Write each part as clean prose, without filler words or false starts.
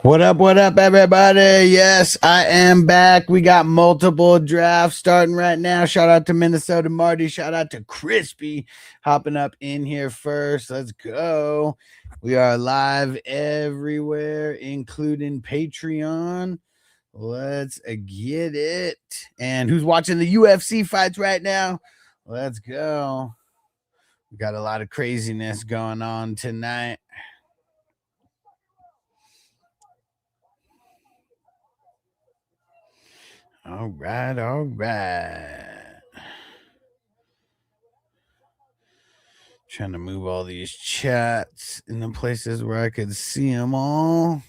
What up, everybody? Yes, I am back. We got multiple drafts starting right now. Shout out to Minnesota Marty. Shout out to Crispy hopping up in here first. Let's go. We are live everywhere, including Patreon. Let's get it. And who's watching the UFC fights right now? Let's go. We got a lot of craziness going on tonight. All right, all right. Trying to move all these chats in the places where I could see them all.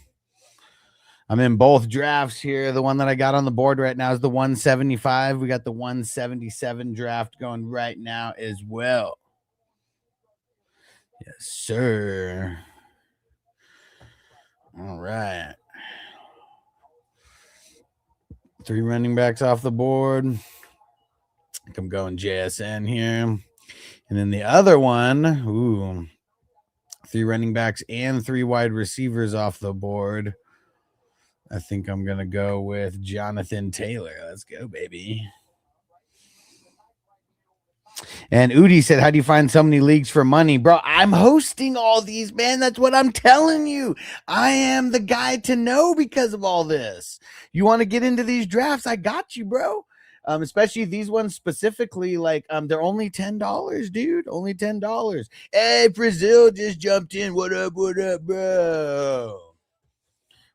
I'm in both drafts here. The one that I got on the board right now is the 175. We got the 177 draft going right now as well. Yes, sir. All right. 3 running backs off the board. I think I'm going JSN here. And then the other one, 3 running backs and 3 wide receivers off the board. I think I'm going to go with Jonathan Taylor. Let's go, baby. And Udi said, how do you find so many leagues for money? Bro, I'm hosting all these, man. That's what I'm telling you. I am the guy to know because of all this. You want to get into these drafts? I got you, bro. Especially these ones specifically, like they're only $10, dude. Only $10. Hey, Brazil just jumped in. What up, bro?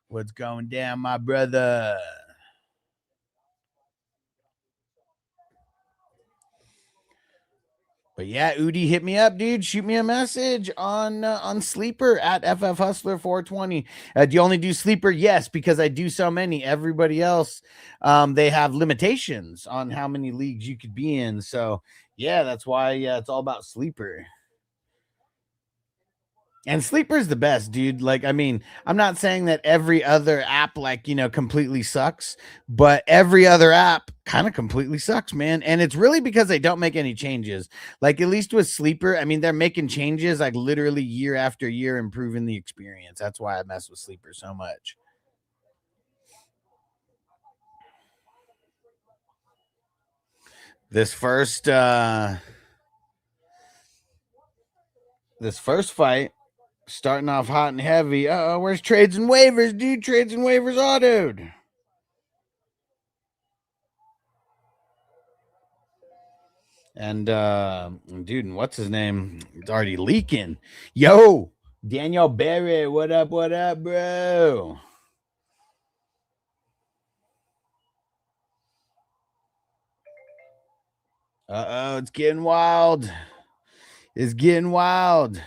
What's going down, my brother? But yeah, Udi, hit me up, dude. Shoot me a message on Sleeper at FF Hustler 420. Do you only do Sleeper? Yes, because I do so many. Everybody else, they have limitations on how many leagues you could be in. So yeah, that's why it's all about Sleeper. And Sleeper's the best, dude. Like, I mean, I'm not saying that every other app, like, completely sucks, but every other app kind of completely sucks, man. And it's really because they don't make any changes. Like, at least with Sleeper, I mean, they're making changes like literally year after year, improving the experience. That's why I mess with Sleeper so much. This first fight, starting off hot and heavy. Where's trades and waivers, dude? Trades and waivers autoed. And dude, what's his name? It's already leaking. Yo, Daniel Berry, what up, bro? Uh-oh, it's getting wild. It's getting wild.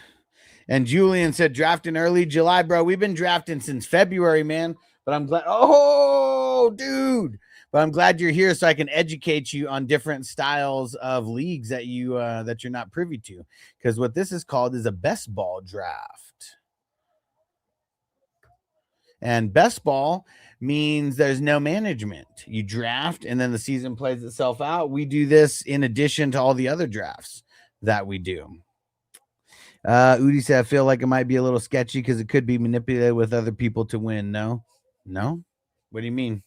And Julian said drafting early July, bro. We've been drafting since February, man. But I'm glad. Oh, dude. But I'm glad you're here so I can educate you on different styles of leagues that you're not privy to. Because what this is called is a best ball draft. And best ball means there's no management. You draft and then the season plays itself out. We do this in addition to all the other drafts that we do. Udi said, I feel like it might be a little sketchy because it could be manipulated with other people to win. No? What do you mean?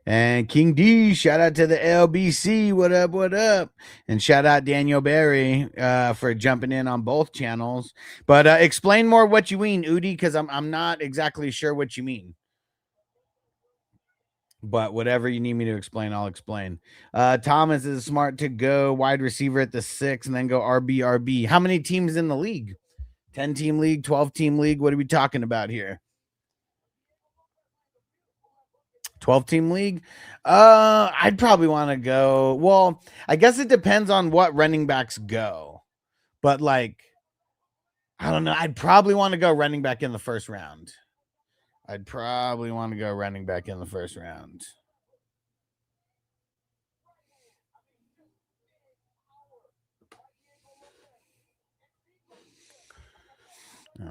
And King D, shout out to the LBC. What up? And shout out Daniel Berry for jumping in on both channels. But explain more what you mean, Udi, because I'm not exactly sure what you mean. But whatever you need me to explain, I'll explain. Thomas is smart to go wide receiver at the 6 and then go RB. How many teams in the league? 10-team league, 12-team league? What are we talking about here? 12-team league? I'd probably want to go. Well, I guess it depends on what running backs go. But like, I don't know. I'd probably want to go running back in the first round. All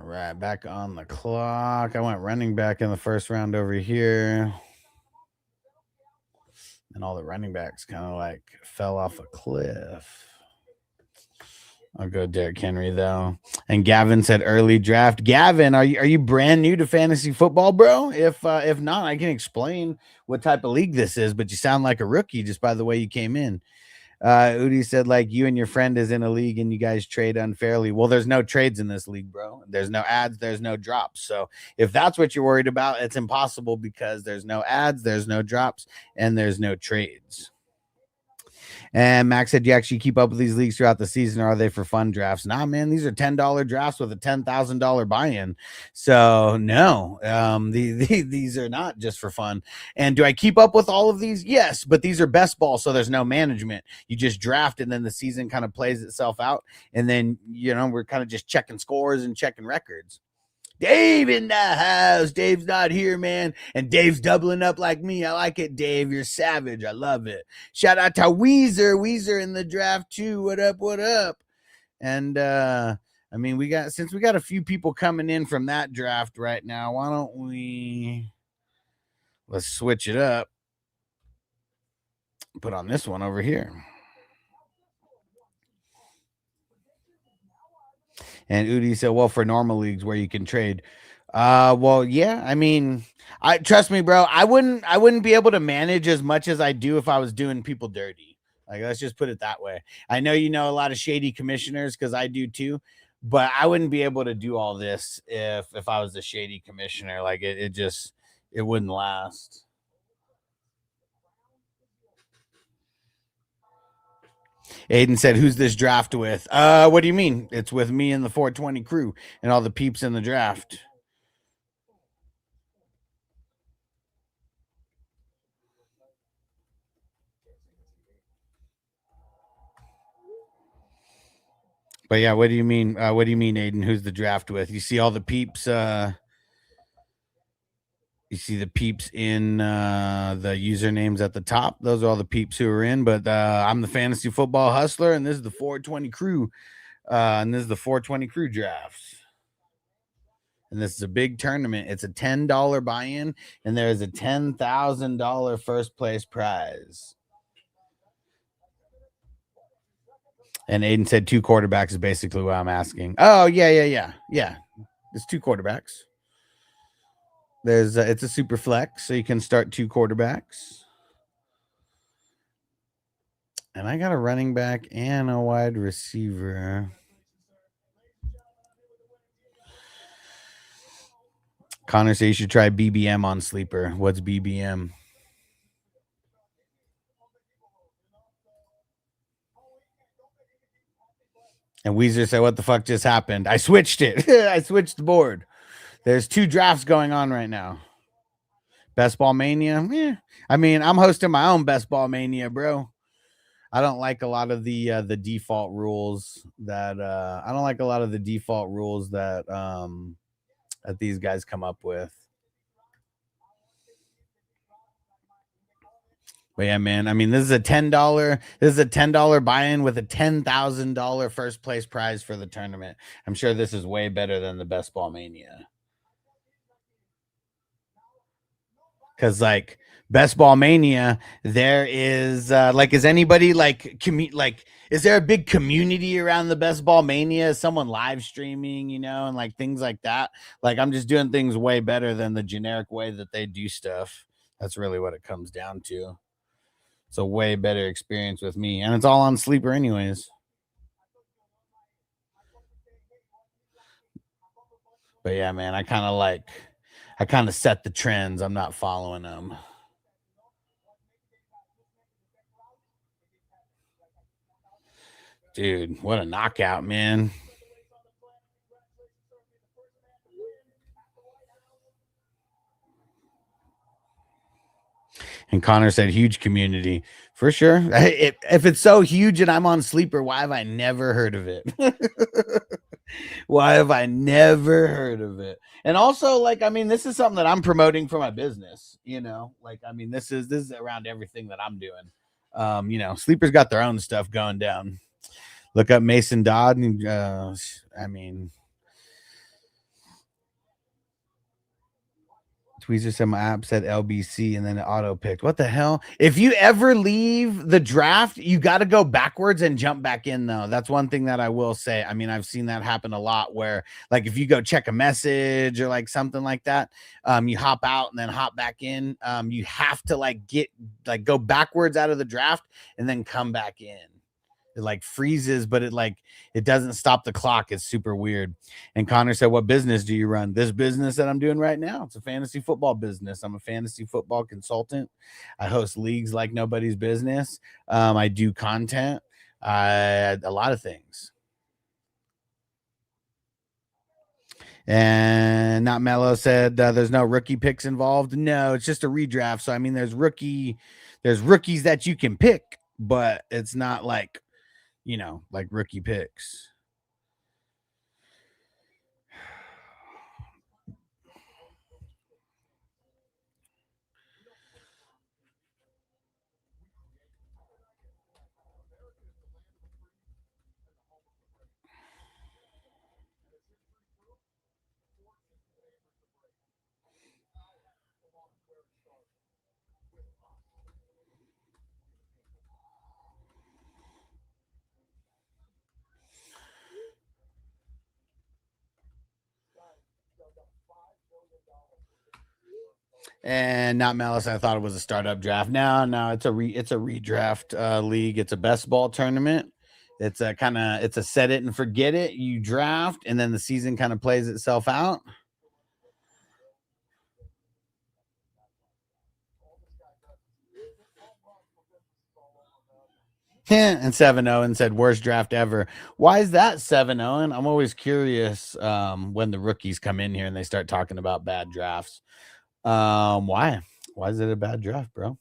right, back on the clock. I went running back in the first round over here. And all the running backs kind of like fell off a cliff. I'll go Derrick Henry though. And Gavin said early draft. Gavin, are you brand new to fantasy football, bro? If not, I can explain what type of league this is. But you sound like a rookie just by the way you came in. Udi said like you and your friend is in a league and you guys trade unfairly. Well, there's no trades in this league, bro. There's no ads, there's no drops. So if that's what you're worried about, it's impossible because there's no ads, there's no drops, and there's no trades. And Max said, "You actually keep up with these leagues throughout the season, or are they for fun drafts?" Nah, man, these are $10 drafts with a $10,000 buy-in. So no, these are not just for fun. And do I keep up with all of these? Yes, but these are best ball, so there's no management. You just draft, and then the season kind of plays itself out, and then we're kind of just checking scores and checking records. Dave in the house. Dave's not here, man. And Dave's doubling up like me. I like it, Dave. You're savage. I love it. Shout out to Weezer. Weezer in the draft too. What up? What up? And I mean, we got a few people coming in from that draft right now. Why don't let's switch it up. Put on this one over here. And Udi said, well, for normal leagues where you can trade. Well, yeah, I mean, I trust me, bro. I wouldn't be able to manage as much as I do if I was doing people dirty. Like, let's just put it that way. I know you know a lot of shady commissioners because I do too, but I wouldn't be able to do all this if I was a shady commissioner. Like it wouldn't last. Aiden said, "Who's this draft with?" What do you mean? It's with me and the 420 crew and all the peeps in the draft. But yeah, what do you mean? What do you mean, Aiden? Who's the draft with? You see all the peeps. You see the peeps in the usernames at the top. Those are all the peeps who are in. But I'm the fantasy football hustler, and this is the 420 crew. And this is the 420 crew drafts. And this is a big tournament. It's a $10 buy-in, and there is a $10,000 first place prize. And Aiden said 2 quarterbacks is basically what I'm asking. Oh, yeah. It's 2 quarterbacks. It's a super flex, so you can start 2 quarterbacks. And I got a running back and a wide receiver. Connor says you should try BBM on Sleeper. What's BBM? And Weezer said, what the fuck just happened? I switched it. I switched the board. There's 2 drafts going on right now. Best Ball Mania. Yeah. I mean, I'm hosting my own Best Ball Mania, bro. I don't like a lot of the default rules that that these guys come up with. But yeah, man. I mean, this is a $10 buy-in with a $10,000 first place prize for the tournament. I'm sure this is way better than the Best Ball Mania. Because like Best Ball Mania, there is is anybody is there a big community around the Best Ball Mania? Is someone live streaming, and like things like that? Like I'm just doing things way better than the generic way that they do stuff. That's really what it comes down to. It's a way better experience with me, and it's all on Sleeper anyways. But yeah, man, I kind of set the trends. I'm not following them. Dude, what a knockout, man. And Connor said, huge community for sure. If it's so huge and I'm on Sleeper, why have I never heard of it? Why have I never heard of it? And also, like, I mean, this is something that I'm promoting for my business, like, I mean, this is around everything that I'm doing. Sleeper's got their own stuff going down. Look up Mason Dodd. And, I mean, Tweezer said my app said LBC and then it auto picked. What the hell? If you ever leave the draft, you got to go backwards and jump back in, though. That's one thing that I will say. I mean, I've seen that happen a lot where, like, if you go check a message or like something like that, you hop out and then hop back in. You have to go backwards out of the draft and then come back in. It like freezes, but it doesn't stop the clock. It's super weird. And Connor said, "What business do you run?" This business that I'm doing right now. It's a fantasy football business. I'm a fantasy football consultant. I host leagues like nobody's business. I do content. A lot of things. And Not Mellow said there's no rookie picks involved. No, it's just a redraft. So I mean, there's rookies that you can pick, but it's not like like rookie picks. And Not Malice, I thought it was a startup draft. No, it's a redraft league. It's a best ball tournament. It's a set it and forget it. You draft, and then the season kind of plays itself out. And 7-0 and said worst draft ever. Why is that 7-0? And I'm always curious when the rookies come in here and they start talking about bad drafts. Why? Why is it a bad draft, bro?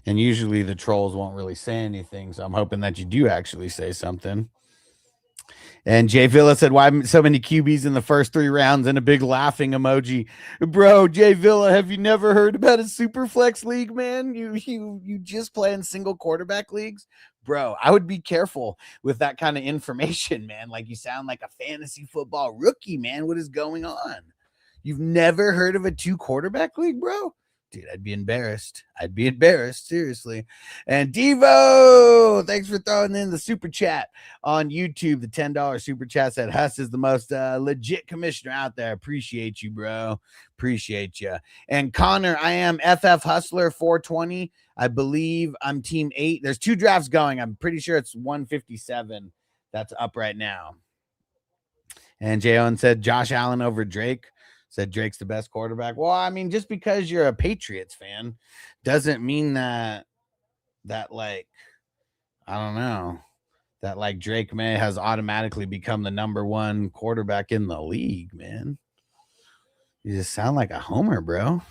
And usually the trolls won't really say anything, so I'm hoping that you do actually say something. And Jay Villa said, "Why so many QBs in the first 3 rounds?" And a big laughing emoji. Bro, Jay Villa, have you never heard about a super flex league, man? You just play in single quarterback leagues, bro. I would be careful with that kind of information, man. Like you sound like a fantasy football rookie, man. What is going on? You've never heard of a 2 quarterback league, bro? Dude, I'd be embarrassed. Seriously. And Devo, thanks for throwing in the super chat on YouTube. The $10 super chat said Huss is the most legit commissioner out there. Appreciate you, bro. Appreciate you. And Connor, I am FF Hustler 420. I believe I'm team 8. There's 2 drafts going. I'm pretty sure it's 157 that's up right now. And Jay Owen said Josh Allen over Drake. Said Drake's the best quarterback. Well, I mean, just because you're a Patriots fan doesn't mean that like I don't know that like Drake May has automatically become the #1 quarterback in the league, man. You just sound like a homer, bro.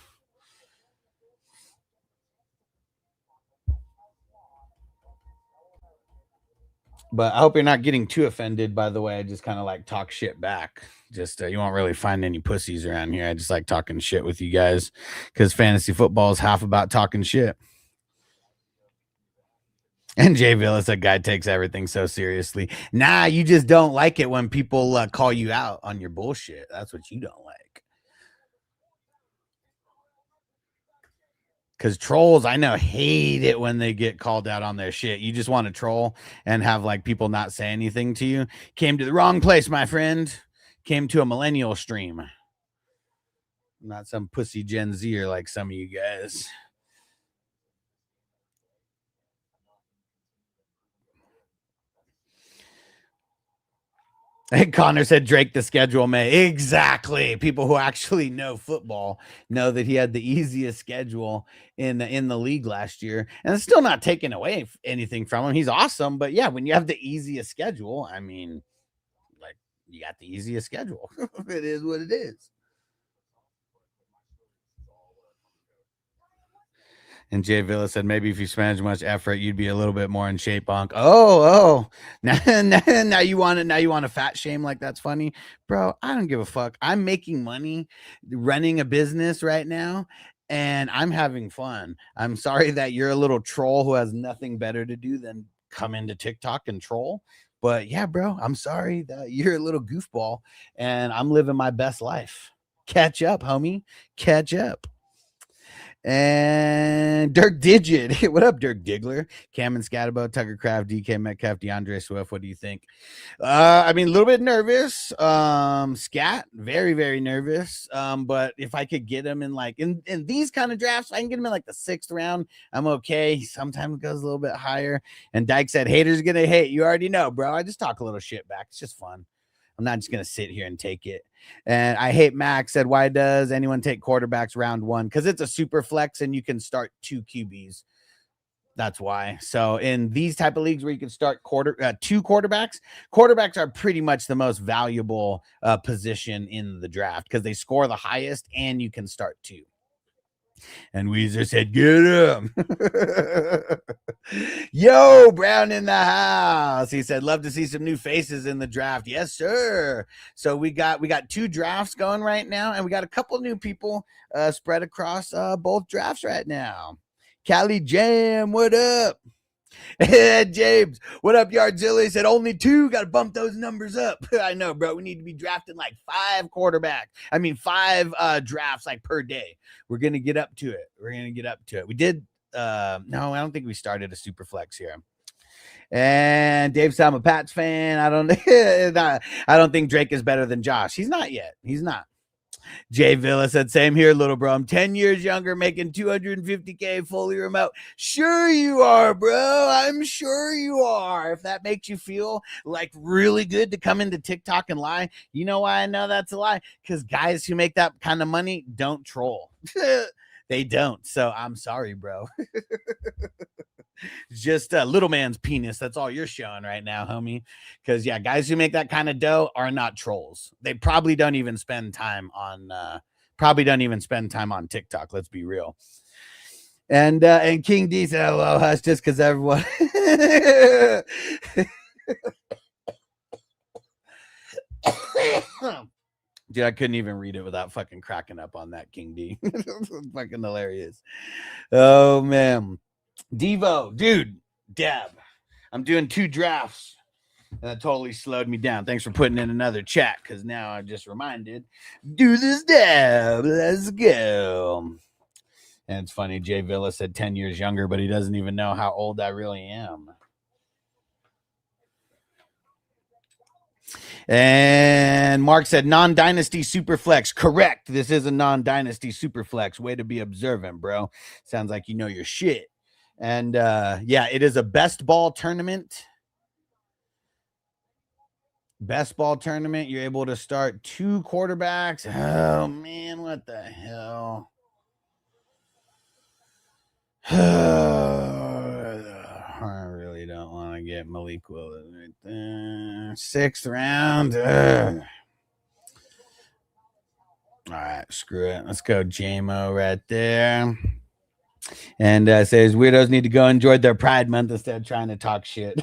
But I hope you're not getting too offended, by the way. I just kind of like talk shit back. Just you won't really find any pussies around here. I just like talking shit with you guys because fantasy football is half about talking shit. And Jay Villas, that guy takes everything so seriously. Nah, you just don't like it when people call you out on your bullshit. That's what you don't like. Because trolls, I know, hate it when they get called out on their shit. You just want to troll and have like people not say anything to you. Came to the wrong place, my friend. Came to a millennial stream. Not some pussy Gen Zer like some of you guys. And Connor said Drake the schedule may. Exactly. People who actually know football know that he had the easiest schedule in the league last year. And it's still not taking away anything from him. He's awesome. But yeah, when you have the easiest schedule, I mean, like you got the easiest schedule. It is what it is. And Jay Villa said, maybe if you spend as much effort, you'd be a little bit more in shape, Bonk. Oh. Now you want it. Now you want to fat shame like that's funny. Bro, I don't give a fuck. I'm making money running a business right now. And I'm having fun. I'm sorry that you're a little troll who has nothing better to do than come into TikTok and troll. But yeah, bro, I'm sorry that you're a little goofball and I'm living my best life. Catch up, homie. Catch up. And Dirk Digit. What up, Dirk Diggler? Cam and Scatterbo, Tucker Craft, DK Metcalf, DeAndre Swift. What do you think? I mean, a little bit nervous. Scat, very, very nervous. But if I could get him in like in these kind of drafts, I can get him in like the 6th round. I'm okay. Sometimes it goes a little bit higher. And Dyke said, haters gonna hate. You already know, bro. I just talk a little shit back. It's just fun. I'm not just going to sit here and take it. And I hate Max said, why does anyone take quarterbacks round 1? Because it's a super flex and you can start 2 QBs. That's why. So in these type of leagues where you can start 2 quarterbacks are pretty much the most valuable position in the draft because they score the highest and you can start 2. And Weezer said, get him. Yo, Brown in the house. He said, love to see some new faces in the draft. Yes, sir. So we got 2 drafts going right now, and we got a couple new people spread across both drafts right now. Cali Jam, what up? James, what up, Yardzilla? He said only 2. Got to bump those numbers up. I know, bro. We need to be drafting like 5 quarterbacks. I mean, 5 drafts like per day. We're gonna get up to it. We did. No, I don't think we started a super flex here. And Dave said I'm a Pats fan. I don't think Drake is better than Josh. He's not yet. He's not. Jay Villa said, same here, little bro. I'm 10 years younger, making $250K fully remote. Sure you are, bro. I'm sure you are. If that makes you feel like really good to come into TikTok and lie, you know why I know that's a lie? Because guys who make that kind of money don't troll. They don't. So I'm sorry, bro. Just a little man's penis. That's all you're showing right now, homie. Because yeah, guys who make that kind of dough are not trolls. They probably don't even spend time on TikTok. Let's be real. And King D said, "Hello, hush," just because everyone. Dude, I couldn't even read it without fucking cracking up on that, King D. Fucking hilarious. Oh man. Devo, dude, Dab. I'm doing 2 drafts. And that totally slowed me down. Thanks for putting in another chat because now I'm just reminded. Do this dab. Let's go. And it's funny. Jay Villa said 10 years younger, but he doesn't even know how old I really am. And Mark said non-dynasty superflex. Correct. This is a non-dynasty superflex. Way to be observant, bro. Sounds like you know your shit. And yeah, it is a best ball tournament. Best ball tournament. You're able to start 2 quarterbacks. Oh man, what the hell? I really don't want to get Malik Willis right there. 6th round. All right, screw it. Let's go JMO right there. And says weirdos need to go enjoy their Pride Month instead of trying to talk shit.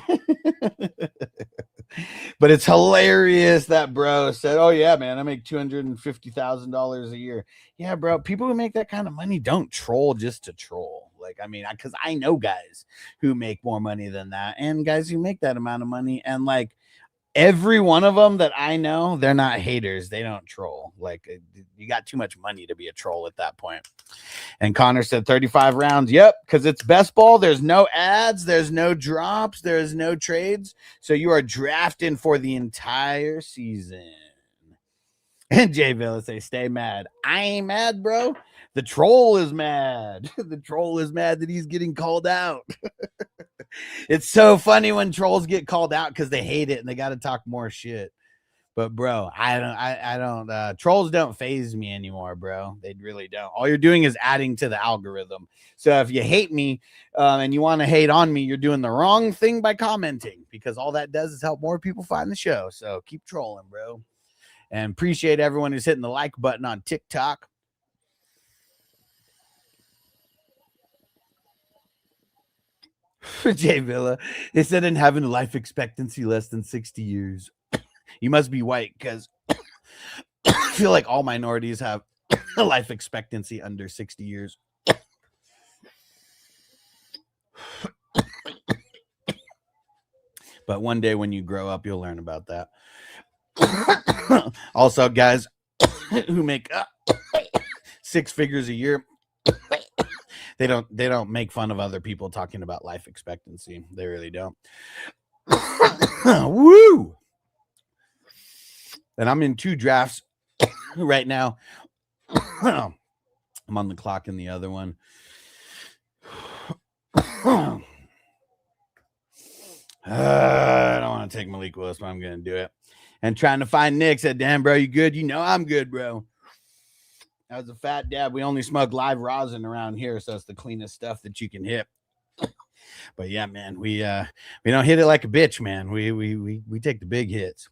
But it's hilarious that bro said, oh yeah, man, I make $250,000 a year. Yeah, bro, people who make that kind of money don't troll just to troll. Like, I mean, because I know guys who make more money than that and guys who make that amount of money. And like every one of them that I know, they're not haters. They don't troll. Like you got too much money to be a troll at that point. And Connor said 35 rounds. Yep, because it's best ball. There's no ads. There's no drops. There's no trades. So you are drafting for the entire season. And Jay Villa say, stay mad. I ain't mad, bro. The troll is mad. The troll is mad that he's getting called out. It's so funny when trolls get called out because they hate it and they got to talk more shit. But bro, I don't trolls don't phase me anymore, bro. They really don't. All you're doing is adding to the algorithm. So if you hate me and you want to hate on me, you're doing the wrong thing by commenting because all that does is help more people find the show. So keep trolling, bro. And appreciate everyone who's hitting the like button on TikTok. Jay Villa, they said in having a life expectancy less than 60 years. You must be white because I feel like all minorities have a life expectancy under 60 years. But one day when you grow up, you'll learn about that. Also, guys who make six figures a year, they don't make fun of other people talking about life expectancy. They really don't. Woo! And I'm in 2 drafts right now. I'm on the clock in the other one. I don't want to take Malik Willis, but I'm going to do it. And trying to find Nick said, damn, bro, you good? You know I'm good, bro. I was a fat dad. We only smoke live rosin around here, so it's the cleanest stuff that you can hit. But yeah, man, we don't hit it like a bitch, man. We take the big hits.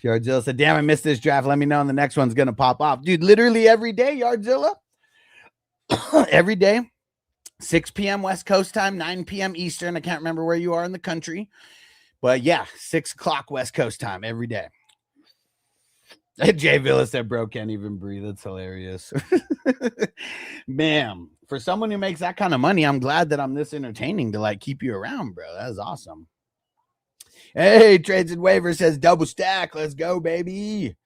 Yardzilla said, damn, I missed this draft. Let me know when the next one's going to pop off. Dude, literally every day, Yardzilla. Every day. 6 p.m. West Coast time, 9 p.m. Eastern. I can't remember where you are in the country. But yeah, 6 o'clock West Coast time every day. Jay Villa said, bro, can't even breathe. That's hilarious. Man, for someone who makes that kind of money, I'm glad that I'm this entertaining to like keep you around, bro. That is awesome. Hey, Trades and Waivers says double stack. Let's go, baby.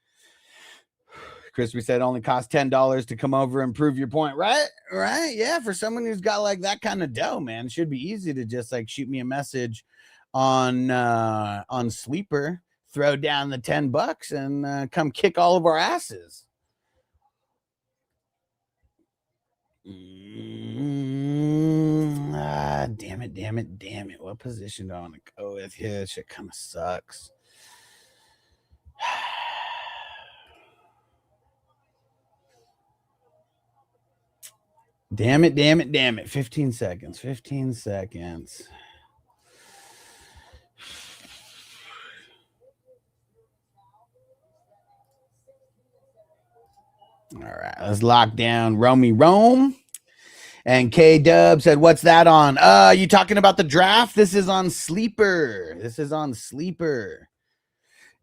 Crispy said only costs $10 to come over and prove your point. Right? Yeah. For someone who's got like that kind of dough, man, it should be easy to just like shoot me a message on Sleeper, throw down the $10 and come kick all of our asses. Damn it. What position do I want to go with here? This shit kind of sucks. Damn it. 15 seconds. All right, let's lock down Rome. And K Dub said, what's that on? You talking about the draft? This is on Sleeper.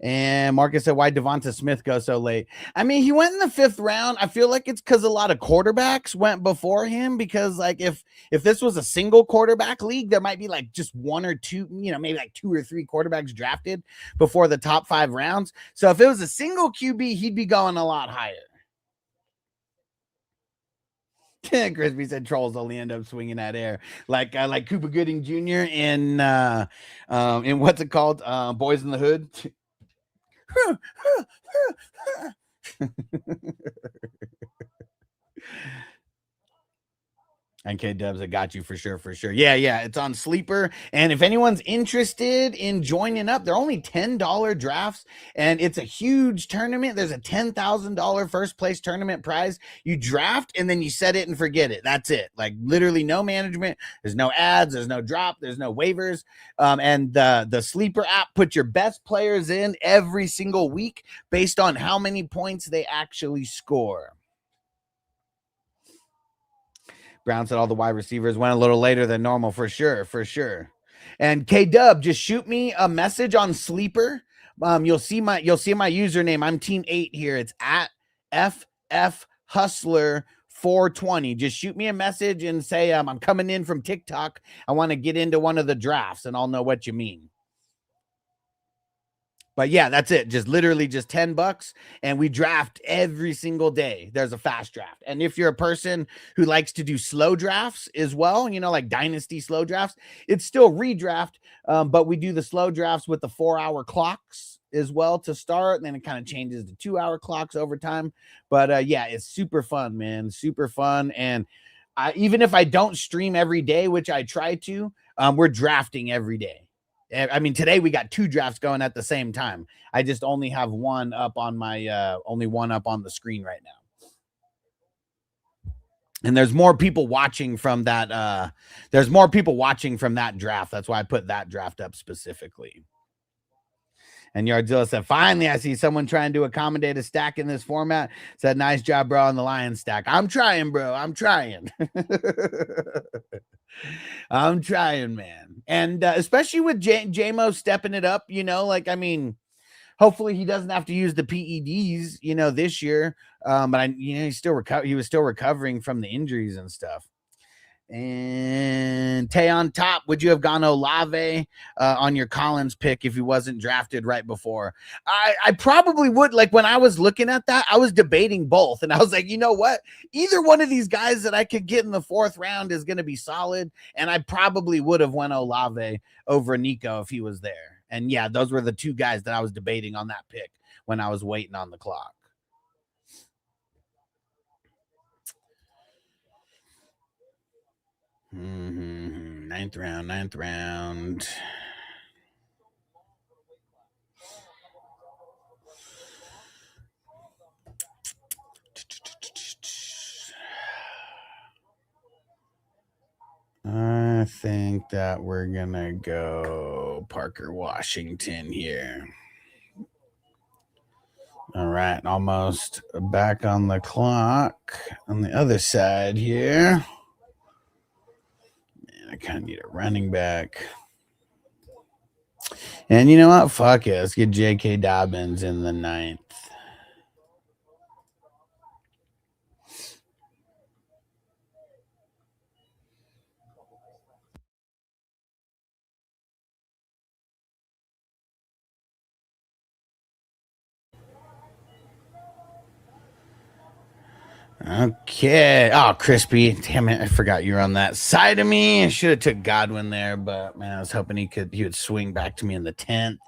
And Marcus said, why Devonta Smith go so late? I mean, he went in the 5th round. I feel like it's because a lot of quarterbacks went before him, because like if this was a single quarterback league, there might be like just 1 or 2, maybe like 2 or 3 quarterbacks drafted before the top 5 rounds. So if it was a single QB, he'd be going a lot higher. Crispy said trolls only end up swinging at air, like Cuba Gooding Jr. in what's it called, Boys in the Hood. And K Dubs, I got you for sure. Yeah, it's on Sleeper. And if anyone's interested in joining up, they're only $10 drafts, and it's a huge tournament. There's a $10,000 first place tournament prize. You draft and then you set it and forget it. That's it. Like literally no management. There's no ads. There's no drop. There's no waivers. And the Sleeper app puts your best players in every single week based on how many points they actually score. Brown said all the wide receivers went a little later than normal, for sure. And K-Dub, just shoot me a message on Sleeper. You'll see my username. I'm Team 8 here. It's at FF Hustler 420. Just shoot me a message and say I'm coming in from TikTok. I want to get into one of the drafts, and I'll know what you mean. But yeah, that's it. Just literally just $10, and we draft every single day. There's a fast draft. And if you're a person who likes to do slow drafts as well, like dynasty slow drafts, it's still redraft, but we do the slow drafts with the 4-hour clocks as well to start, and then it kind of changes to 2-hour clocks over time. But yeah, it's super fun, man. Super fun. And even if I don't stream every day, which I try to, we're drafting every day. I mean, today we got 2 drafts going at the same time. I just only have one up on my only one up on the screen right now. And there's more people watching from that. There's more people watching from that draft. That's why I put that draft up specifically. And Yardzilla said, finally, I see someone trying to accommodate a stack in this format. Said, nice job, bro, on the Lion stack. I'm trying, bro. I'm trying. I'm trying, man. And especially with J-Mo stepping it up, I mean, hopefully he doesn't have to use the PEDs, this year. But he was still recovering from the injuries and stuff. And Tay on top, would you have gone Olave on your Collins pick if he wasn't drafted right before? I probably would. Like when I was looking at that, I was debating both. And I was like, you know what? Either one of these guys that I could get in the fourth round is going to be solid. And I probably would have went Olave over Nico if he was there. And yeah, those were the two guys that I was debating on that pick when I was waiting on the clock. Ninth round. I think that we're gonna go Parker Washington here. All right, almost back on the clock on the other side here. Man, I kind of need a running back. And you know what? Fuck it. Let's get J.K. Dobbins in the ninth. Okay. Oh, Crispy. Damn it. I forgot you were on that side of me. I should have took Godwin there, but man, I was hoping he would swing back to me in the 10th.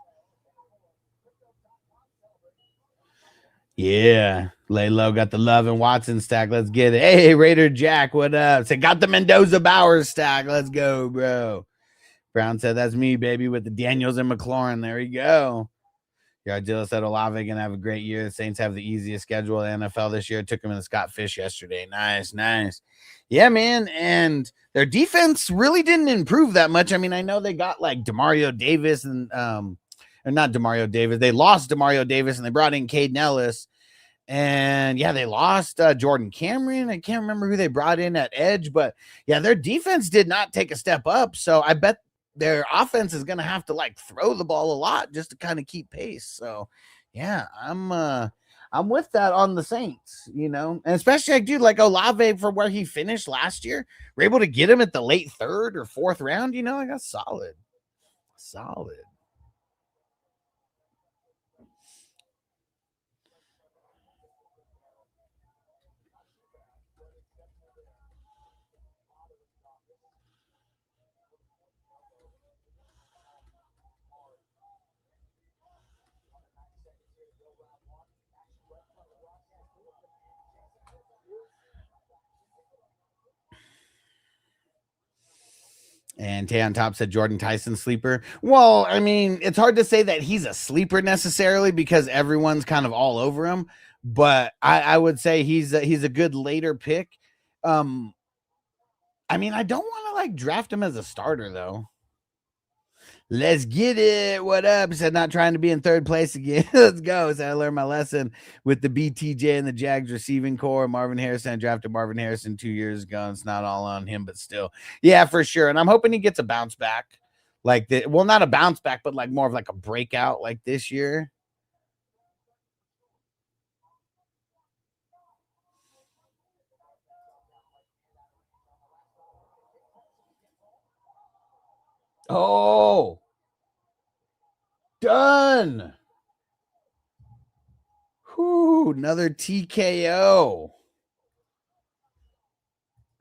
Yeah. Lay low, got the Love and Watson stack. Let's get it. Hey, Raider Jack, what up? Say, got the Mendoza Bowers stack. Let's go, bro. Brown said, that's me, baby, with the Daniels and McLaurin. There we go. Yardilla said Olave gonna have a great year. The Saints have the easiest schedule in the NFL this year. Took him in the Scott Fish yesterday. Nice. Yeah, man. And their defense really didn't improve that much. I mean, I know they got like Demario Davis and or not Demario Davis. They lost Demario Davis and they brought in Caden Ellis. And yeah, they lost Jordan Cameron. I can't remember who they brought in at edge, but yeah, their defense did not take a step up. So I bet their offense is going to have to like throw the ball a lot just to kind of keep pace. So yeah, I'm with that on the Saints, you know, and especially like dude like Olave for where he finished last year. We're able to get him at the late third or fourth round. You know, I got solid. And Tay on top said Jordan Tyson sleeper. Well, I mean, it's hard to say that he's a sleeper necessarily because everyone's kind of all over him. But I would say he's a good later pick. I mean, I don't want to like draft him as a starter though. Let's get it. What up? Said not trying to be in third place again. Let's go. Said I learned my lesson with the BTJ and the Jags receiving core. Marvin Harrison. I drafted Marvin Harrison 2 years ago. It's not all on him, but still. Yeah, for sure. And I'm hoping he gets a bounce back. Like the well, not a bounce back, but like more of like a breakout like this year. Oh, done. Whoo, another TKO.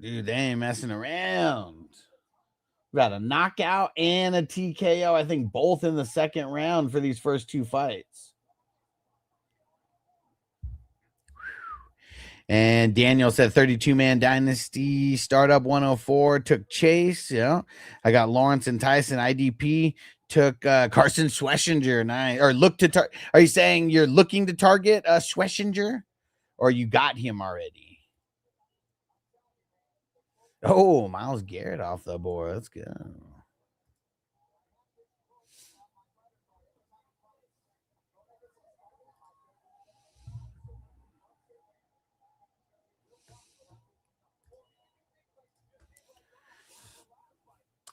Dude, they ain't messing around. We got a knockout and a TKO. I think both in the second round for these first two fights. And Daniel said 32-man dynasty startup 104 took Chase. Yeah, I got Lawrence and Tyson IDP took Carson Schwessinger. Nice. Or look to are you saying you're looking to target Schwessinger or you got him already? Oh, Myles Garrett off the board. Let's go.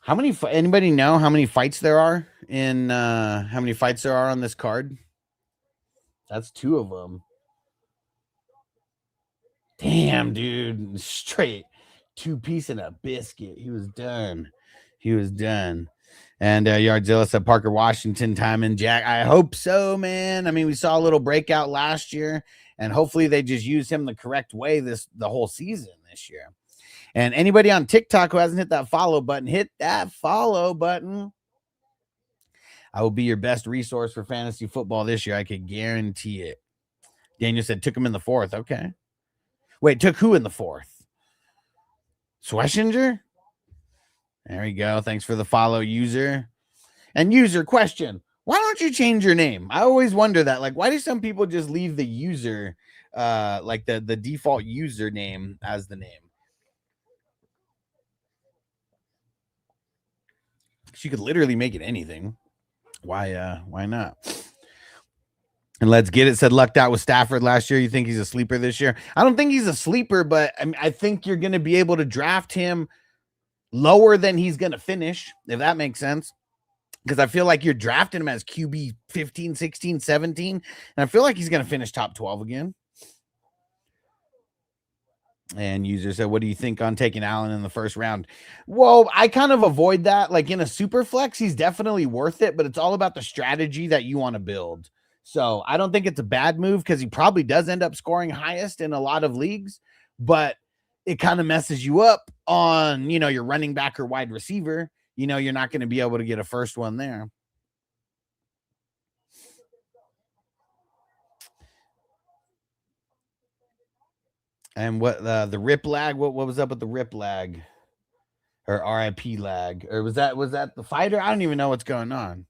How many? Anybody know how many fights there are in? How many fights there are on this card? That's two of them. Damn, dude, straight 2-piece and a biscuit. He was done. He was done. And Yardzilla said Parker Washington time in Jack. I hope so, man. I mean, we saw a little breakout last year, and hopefully they just use him the correct way the whole season this year. And anybody on TikTok who hasn't hit that follow button, hit that follow button. I will be your best resource for fantasy football this year. I could guarantee it. Daniel said took him in the 4th. Okay. Wait, took who in the 4th? Sweshinger? There we go. Thanks for the follow, user. And user question, why don't you change your name? I always wonder that. Like, why do some people just leave the user, like the default username as the name? She could literally make it anything. Why not? And let's get it. Said lucked out with Stafford last year. You think he's a sleeper this year? I don't think he's a sleeper, but I think you're going to be able to draft him lower than he's going to finish, if that makes sense. Because I feel like you're drafting him as QB 15, 16, 17. And I feel like he's going to finish top 12 again. And user said, what do you think on taking Allen in the first round? Well, I kind of avoid that. Like in a super flex, he's definitely worth it, but it's all about the strategy that you want to build. So I don't think it's a bad move because he probably does end up scoring highest in a lot of leagues, but it kind of messes you up on, your running back or wide receiver. You're not going to be able to get a first one there. And what the rip lag? What was up with the rip lag or RIP lag? Or was that the fighter? I don't even know what's going on.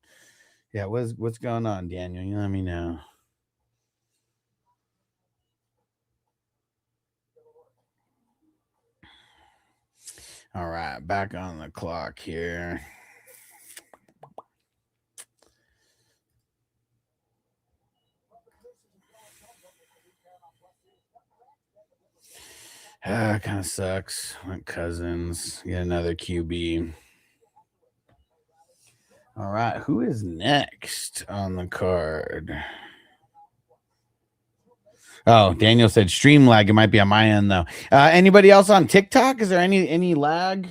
Yeah, what's going on, Daniel? You let me know. All right, back on the clock here. Kind of sucks. Went Cousins. Get another QB. All right, who is next on the card? Oh, Daniel said stream lag. It might be on my end though. Anybody else on TikTok? Is there any lag?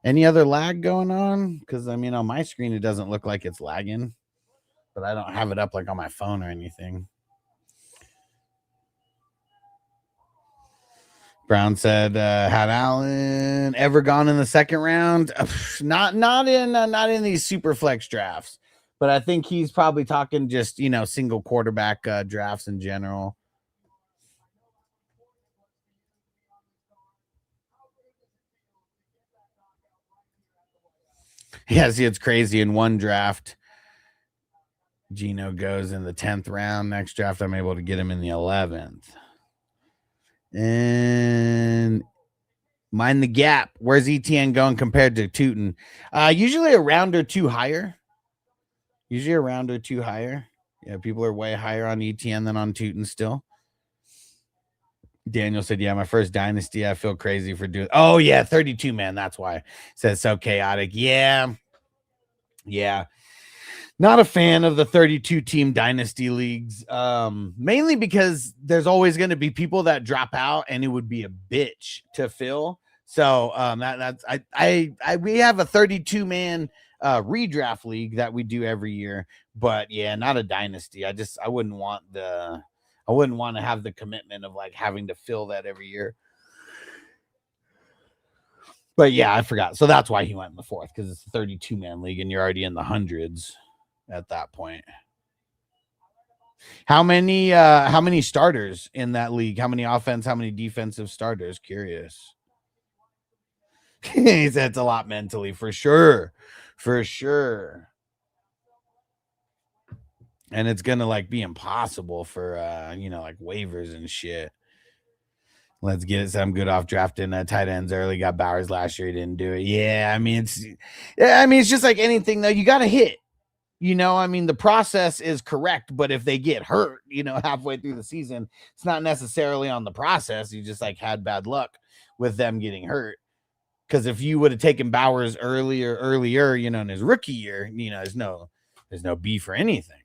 Any other lag going on? Because on my screen it doesn't look like it's lagging, but I don't have it up like on my phone or anything. Brown said, had Allen ever gone in the second round? Not in these super flex drafts, but I think he's probably talking just single quarterback drafts in general. Yeah, see, it's crazy. In one draft, Geno goes in the 10th round. Next draft, I'm able to get him in the 11th. And mind the gap. Where's ETN going compared to Tootin? Usually a round or two higher. Yeah, people are way higher on ETN than on Tootin still. Daniel said, yeah, my first dynasty. I feel crazy for doing. Oh, yeah, 32, man. That's why. Says so chaotic. Yeah. Not a fan of the 32 team dynasty leagues, mainly because there's always going to be people that drop out and it would be a bitch to fill. So we have a 32 man redraft league that we do every year, but yeah, not a dynasty. I wouldn't want to have the commitment of like having to fill that every year. But yeah, I forgot. So that's why he went in the 4th, because it's a 32 man league and you're already in the hundreds at that point. How many starters in that league? How many offense, how many defensive starters? Curious. He said it's a lot mentally, for sure. And it's gonna like be impossible for like waivers and shit. Let's get it. Some good off drafting tight ends early. Got Bowers last year. He didn't do it. Yeah, it's just like anything though. You got to hit. The process is correct, but if they get hurt, halfway through the season, it's not necessarily on the process. You just like had bad luck with them getting hurt. Because if you would have taken Bowers earlier, in his rookie year, there's no beef or anything.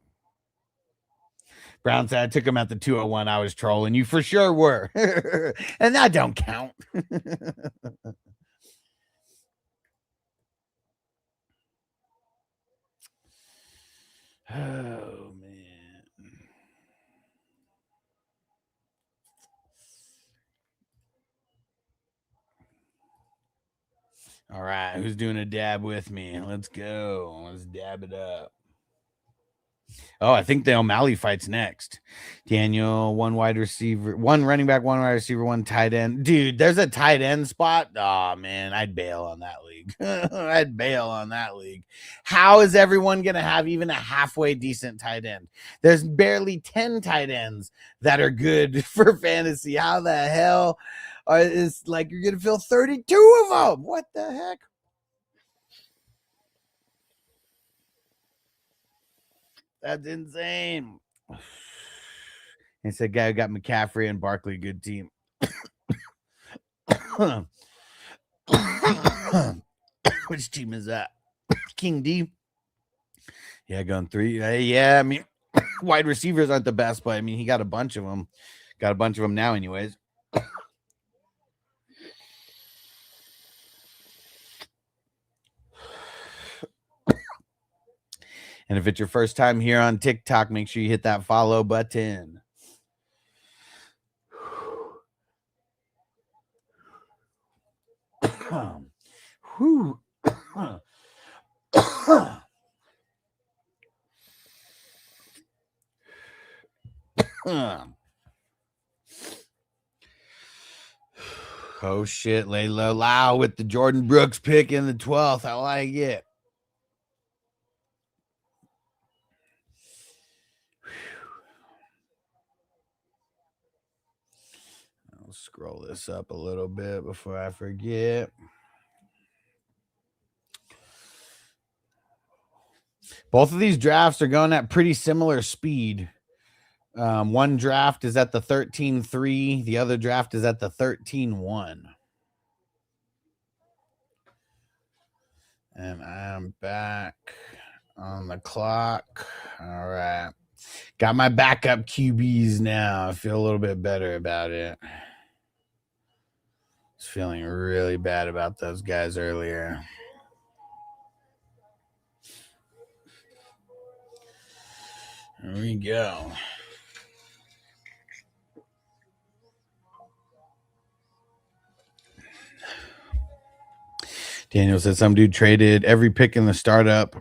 Brown said I took him at the 201. I was trolling. You for sure were. And that don't count. Oh, man. All right. Who's doing a dab with me? Let's go. Let's dab it up. Oh, I think the O'Malley fight's next. Daniel, one wide receiver, one running back, one wide receiver, one tight end. Dude, there's a tight end spot. Oh, man, I'd bail on that league. I'd bail on that league. How is everyone going to have even a halfway decent tight end? There's barely 10 tight ends that are good for fantasy. How the hell is like you're going to fill 32 of them? What the heck? That's insane. It's a guy who got McCaffrey and Barkley, good team. Which team is that? King D. Yeah, going 3. Yeah, I mean, wide receivers aren't the best, but I mean, he got a bunch of them. Got a bunch of them now, anyways. And if it's your first time here on TikTok, make sure you hit that follow button. Whew. Oh shit, lay low loud with the Jordan Brooks pick in the 12th. I like it. I'll scroll this up a little bit before I forget. Both of these drafts are going at pretty similar speed. One draft is at the 13-3. The other draft is at the 13-1. And I'm back on the clock. All right. Got my backup QBs now. I feel a little bit better about it. I was feeling really bad about those guys earlier. Here we go. Daniel said some dude traded every pick in the startup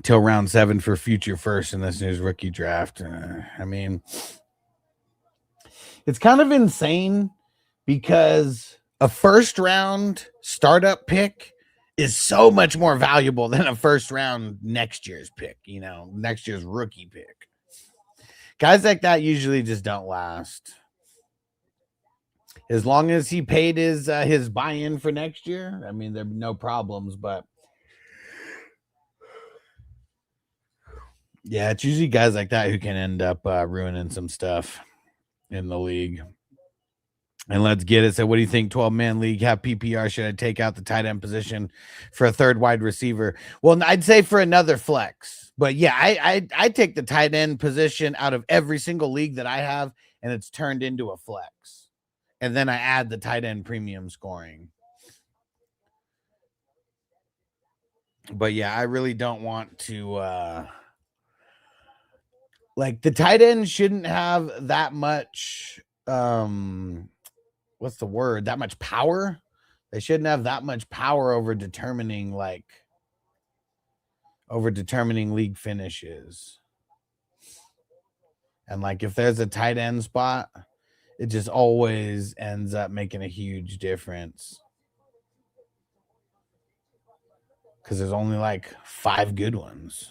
till round 7 for future first in this news rookie draft. I mean, it's kind of insane because a first round startup pick is so much more valuable than a first round next year's pick, next year's rookie pick. Guys like that usually just don't last. As long as he paid his buy-in for next year, I mean, there'd be no problems, but yeah, it's usually guys like that who can end up ruining some stuff in the league. And let's get it. So what do you think, 12-man league, have PPR? Should I take out the tight end position for a third wide receiver? Well, I'd say for another flex. But yeah, I take the tight end position out of every single league that I have, and it's turned into a flex. And then I add the tight end premium scoring. But yeah, I really don't want to like the tight end shouldn't have that much what's the word? That much power. They shouldn't have that much power over determining league finishes. And like if there's a tight end spot, it just always ends up making a huge difference. Because there's only like 5 good ones.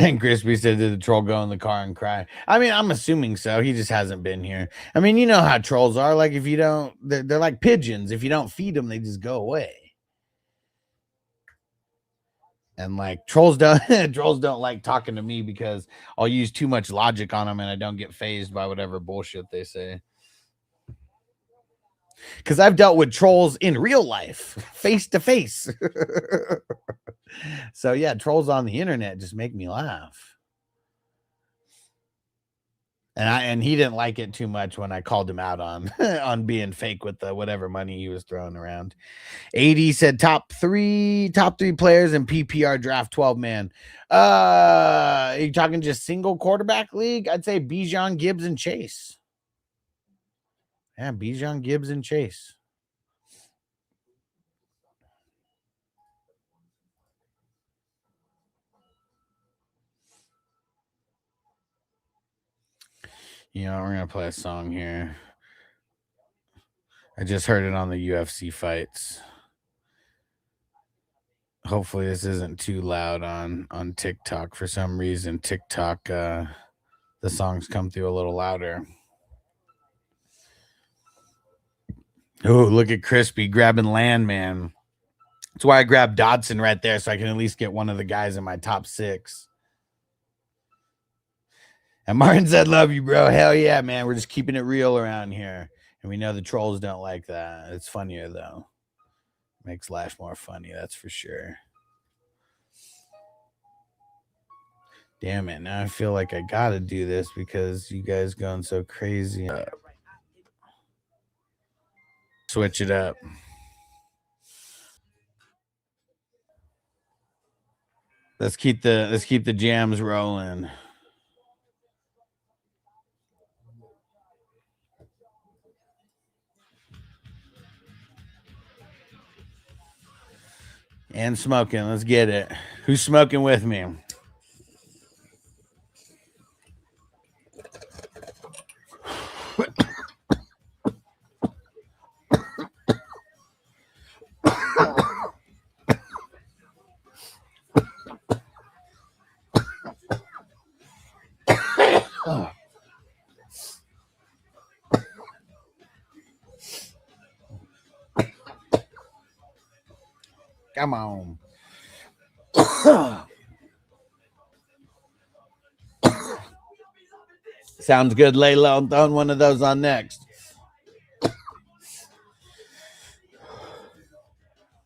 And Crispy said, did the troll go in the car and cry? I mean, I'm assuming so. He just hasn't been here. I mean, you know how trolls are. Like if you don't, they're like pigeons. If you don't feed them, they just go away. And like trolls don't like talking to me because I'll use too much logic on them and I don't get phased by whatever bullshit they say. because I've dealt with trolls in real life, face to face. So yeah, trolls on the internet just make me laugh. And he didn't like it too much when I called him out on on being fake with the whatever money he was throwing around. 80 said top three players in PPR draft 12 man. Are you talking just single quarterback league? I'd say Bijan, Gibbs, and Chase. Yeah, Bijan, Gibbs, and Chase. You know, we're gonna play a song here. I just heard it on the UFC fights. Hopefully this isn't too loud on TikTok. For some reason, TikTok the songs come through a little louder. Oh, look at Crispy grabbing Landman. That's why I grabbed Dodson right there, so I can at least get one of the guys in my top 6. And Martin said, love you, bro. Hell yeah, man. We're just keeping it real around here. And we know the trolls don't like that. It's funnier, though. Makes life more funny, that's for sure. Damn it. Now I feel like I got to do this because you guys going so crazy. Switch it up. Let's keep the jams rolling. And smoking. Let's get it. Who's smoking with me? Come on. Sounds good, Layla. I'm throwing one of those on next.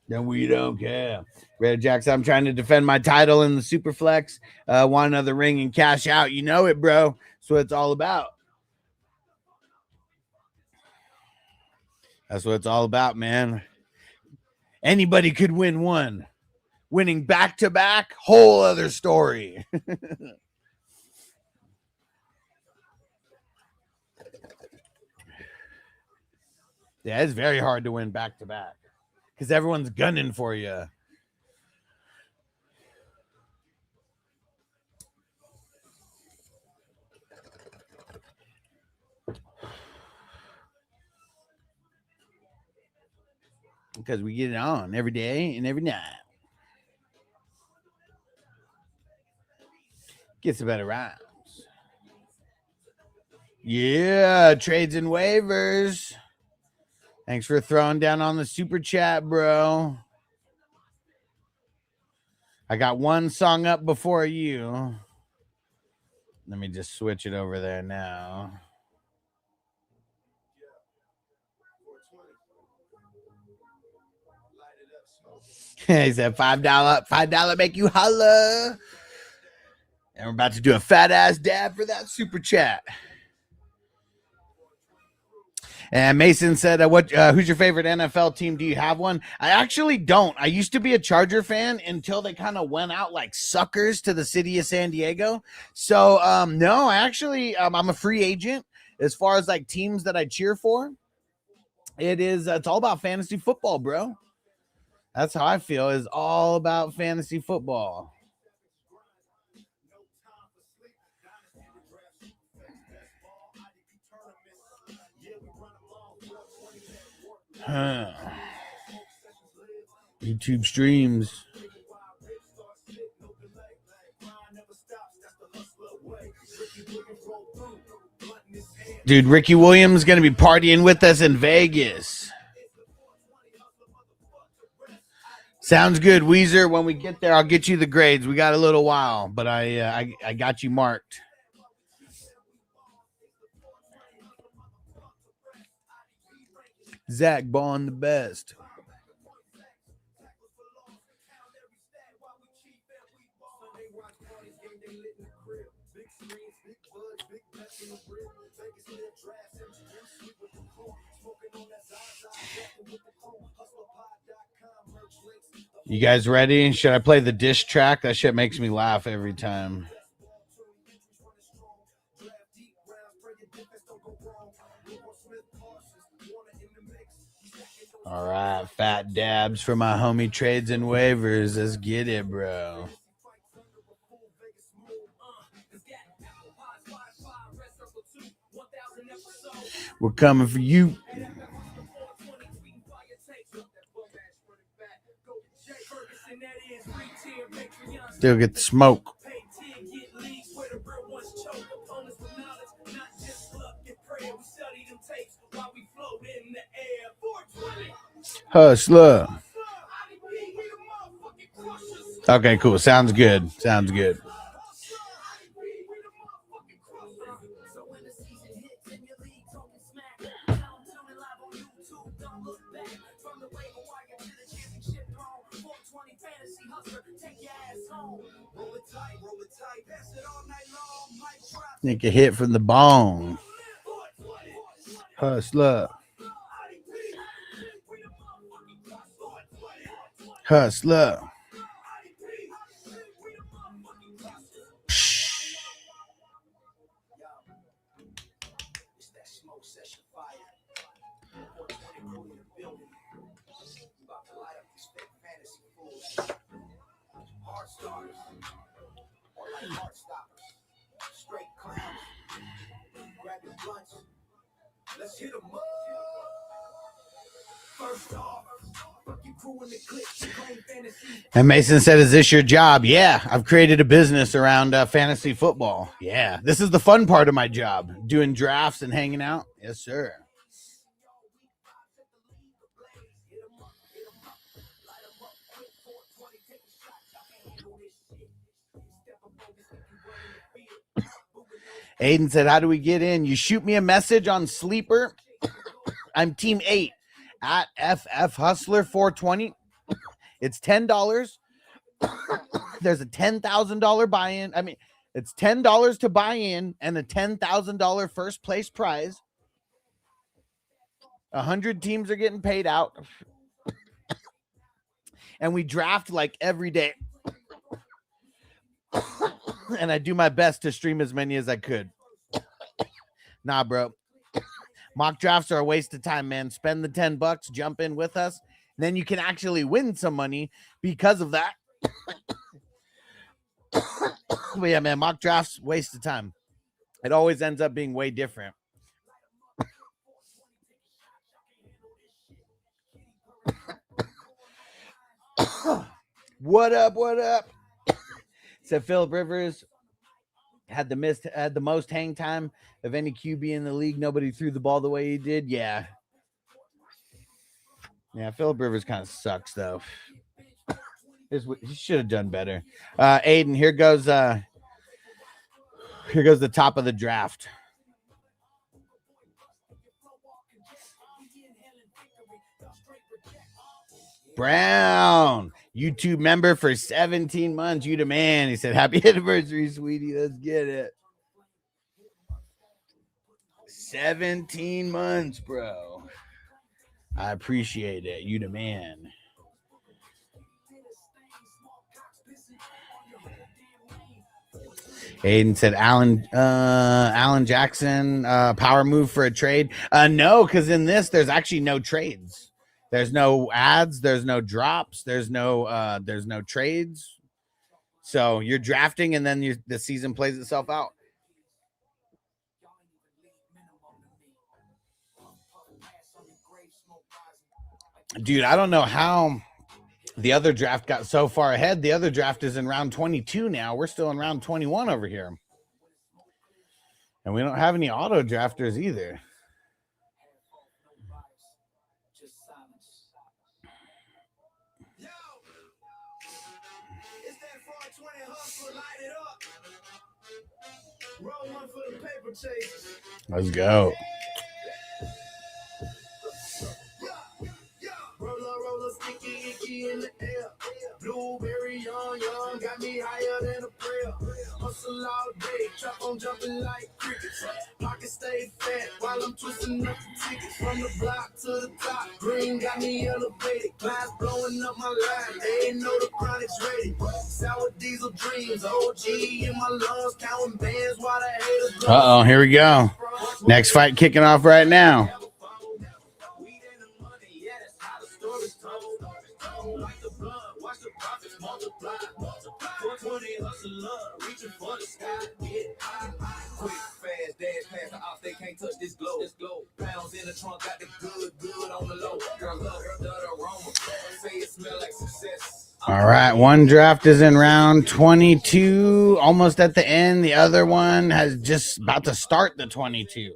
Then we don't care. Red Jackson, I'm trying to defend my title in the Superflex. Want another ring and cash out. You know it, bro. That's what it's all about. That's what it's all about, man. Anybody could win one. Winning back to back, whole other story. Yeah, it's very hard to win back to back because everyone's gunning for you. Because we get it on every day and every night. Gets a better rhymes. Yeah, trades and waivers. Thanks for throwing down on the super chat, bro. I got one song up before you. Let me just switch it over there now. He said $5 make you holla. And we're about to do a fat ass dab for that super chat. And Mason said, who's your favorite NFL team? Do you have one? I actually don't. I used to be a Charger fan until they kind of went out like suckers to the city of San Diego. So, no, I actually, I'm a free agent as far as like teams that I cheer for. It's all about fantasy football, bro. That's how I feel. Is all about fantasy football. YouTube streams. Dude, Ricky Williams is going to be partying with us in Vegas. Sounds good, Weezer. When we get there, I'll get you the grades. We got a little while, but I got you marked. Zach Bond the best. You guys ready? Should I play the dish track? That shit makes me laugh every time. All right, fat dabs for my homie trades and waivers. Let's get it, bro. We're coming for you. Still get the smoke. Hustler. Okay, cool. Sounds good. Sounds good. Nick a hit from the bone. Hustler. Hustler. Let's hit them up. First off, and Mason said, is this your job? Yeah, I've created a business around fantasy football. Yeah, this is the fun part of my job, doing drafts and hanging out. Yes, sir. Aiden said, how do we get in? You shoot me a message on Sleeper. I'm team 8 at FF Hustler 420. It's $10. There's a $10,000 buy-in. I mean, it's $10 to buy in and a $10,000 first place prize. 100 teams are getting paid out. And we draft like every day. And I do my best to stream as many as I could. Nah, bro. Mock drafts are a waste of time, man. Spend the $10, jump in with us. Then you can actually win some money because of that. But yeah, man, mock drafts, waste of time. It always ends up being way different. What up? What up? Said Phillip Rivers had the most hang time of any QB in the league. Nobody threw the ball the way he did. Yeah. Yeah, Phillip Rivers kind of sucks though. He should have done better. Aiden, here goes the top of the draft. Brown, YouTube member for 17 months. You the man. He said, happy anniversary, sweetie. Let's get it. 17 months, bro. I appreciate it. You the man. Aiden said, Alan Jackson, power move for a trade. No, because in this, there's actually no trades. There's no ads. There's no drops. There's no trades. So you're drafting, and then the season plays itself out. Dude, I don't know how the other draft got so far ahead. The other draft is in round 22 now. We're still in round 21 over here. And we don't have any auto drafters either. Let's go. I'm jumping like crickets. Pockets stay fat while I'm twisting up the tickets. From the block to the top, green got me elevated. Clouds blowing up my line, they know the chronic's ready. Sour diesel dreams, OG in my lungs, counting bands while the haters. Uh-oh, here we go. Next fight kicking off right now. Fast dash past the ops, they can't touch this glow. Pounds in the trunk, got the good on the low. Girl, love the aroma. Say it smell like success. All right, one draft is in round 22, almost at the end. The other one has just about to start the 22.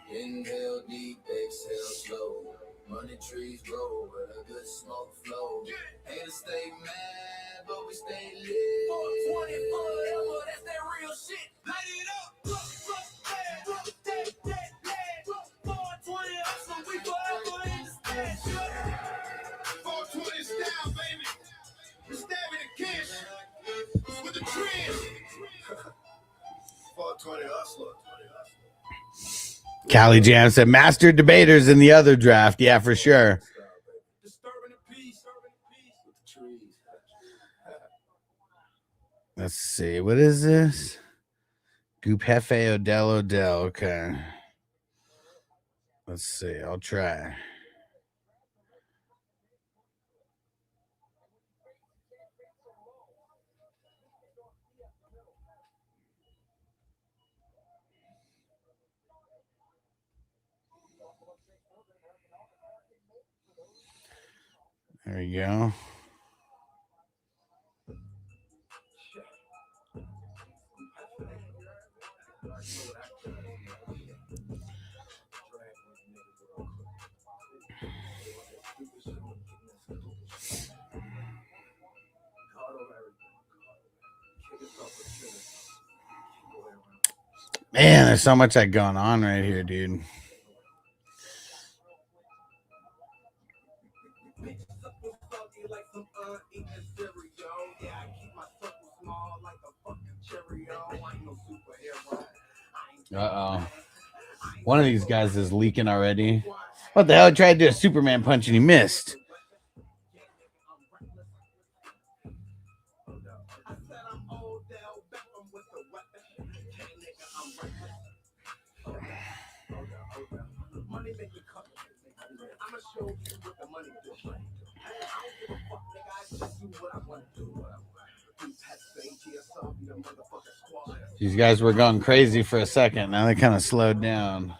Inhale deep, exhale slow. Money trees grow with a good smoke flow. Haters stay mad, but we stay lit. 420 forever, that's that real shit. Light it up. 420 hustle, we forever in the stash. 420 style, baby. We're stabbing the cash with the trend. 420 hustler. Cali Jam said master debaters in the other draft. Yeah, for sure. Let's see. What is this? Goop Hefe Odell. Okay. Let's see. I'll try. There we go. Man, there's so much that going on right here, dude. Uh-oh. One of these guys is leaking already. What the hell? I tried to do a Superman punch and he missed. These guys were going crazy for a second. Now they kind of slowed down.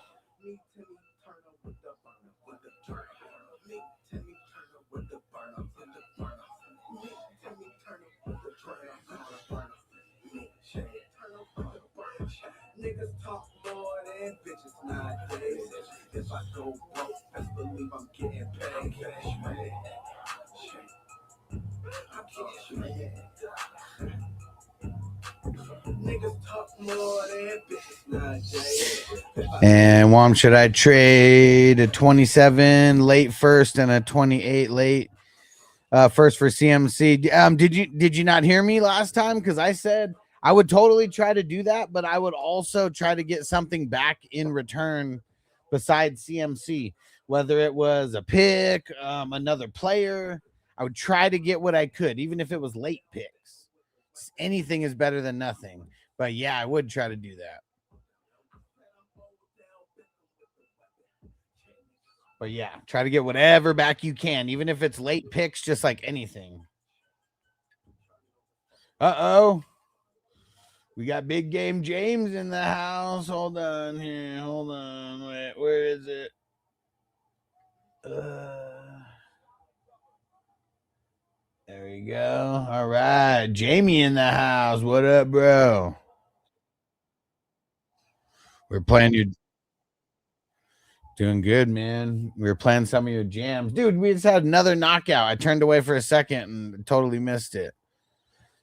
Niggas talk more than bitches nowadays. If I go broke, best believe I'm getting paid. Niggas talk more than bitches nowadays. And Wom, should I trade a 27 late first and a 28 late first for CMC? Did you not hear me last time? Because I said I would totally try to do that, but I would also try to get something back in return besides CMC, whether it was a pick, another player. I would try to get what I could, even if it was late picks. Anything is better than nothing. But yeah, I would try to do that. But yeah, try to get whatever back you can, even if it's late picks, just like anything. Uh-oh. We got Big Game James in the house. Hold on here. Hold on. Wait, where is it? There we go. All right. Jamie in the house. What up, bro? We're playing your... Doing good, man. We were playing some of your jams. Dude, we just had another knockout. I turned away for a second and totally missed it.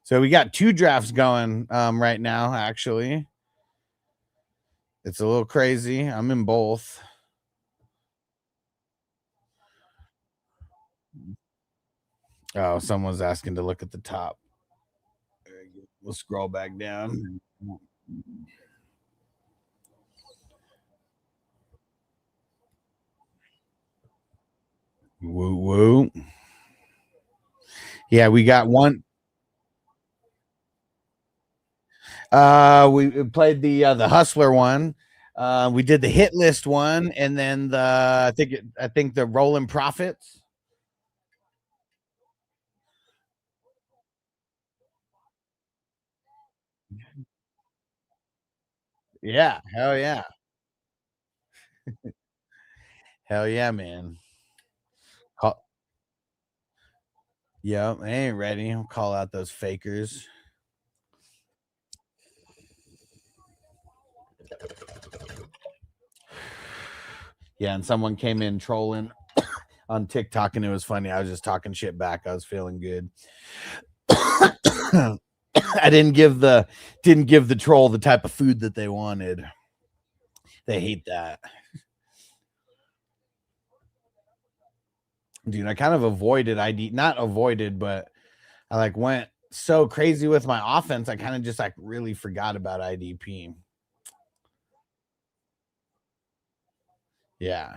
So we got 2 drafts going right now, actually. It's a little crazy. I'm in both. Oh, someone's asking to look at the top. We'll scroll back down. Woo woo. Yeah, we got one. We played the Hustler one. We did the hit list one, and then I think the Rolling Profits. Yeah, hell yeah, hell yeah, man. Call, yeah, I ain't ready. I'll call out those fakers. Yeah, and someone came in trolling on TikTok, and it was funny. I was just talking shit back. I was feeling good. I didn't give the troll the type of food that they wanted. They hate that. Dude, I kind of avoided ID, not avoided, but I like went so crazy with my offense. I kind of just like really forgot about IDP. Yeah.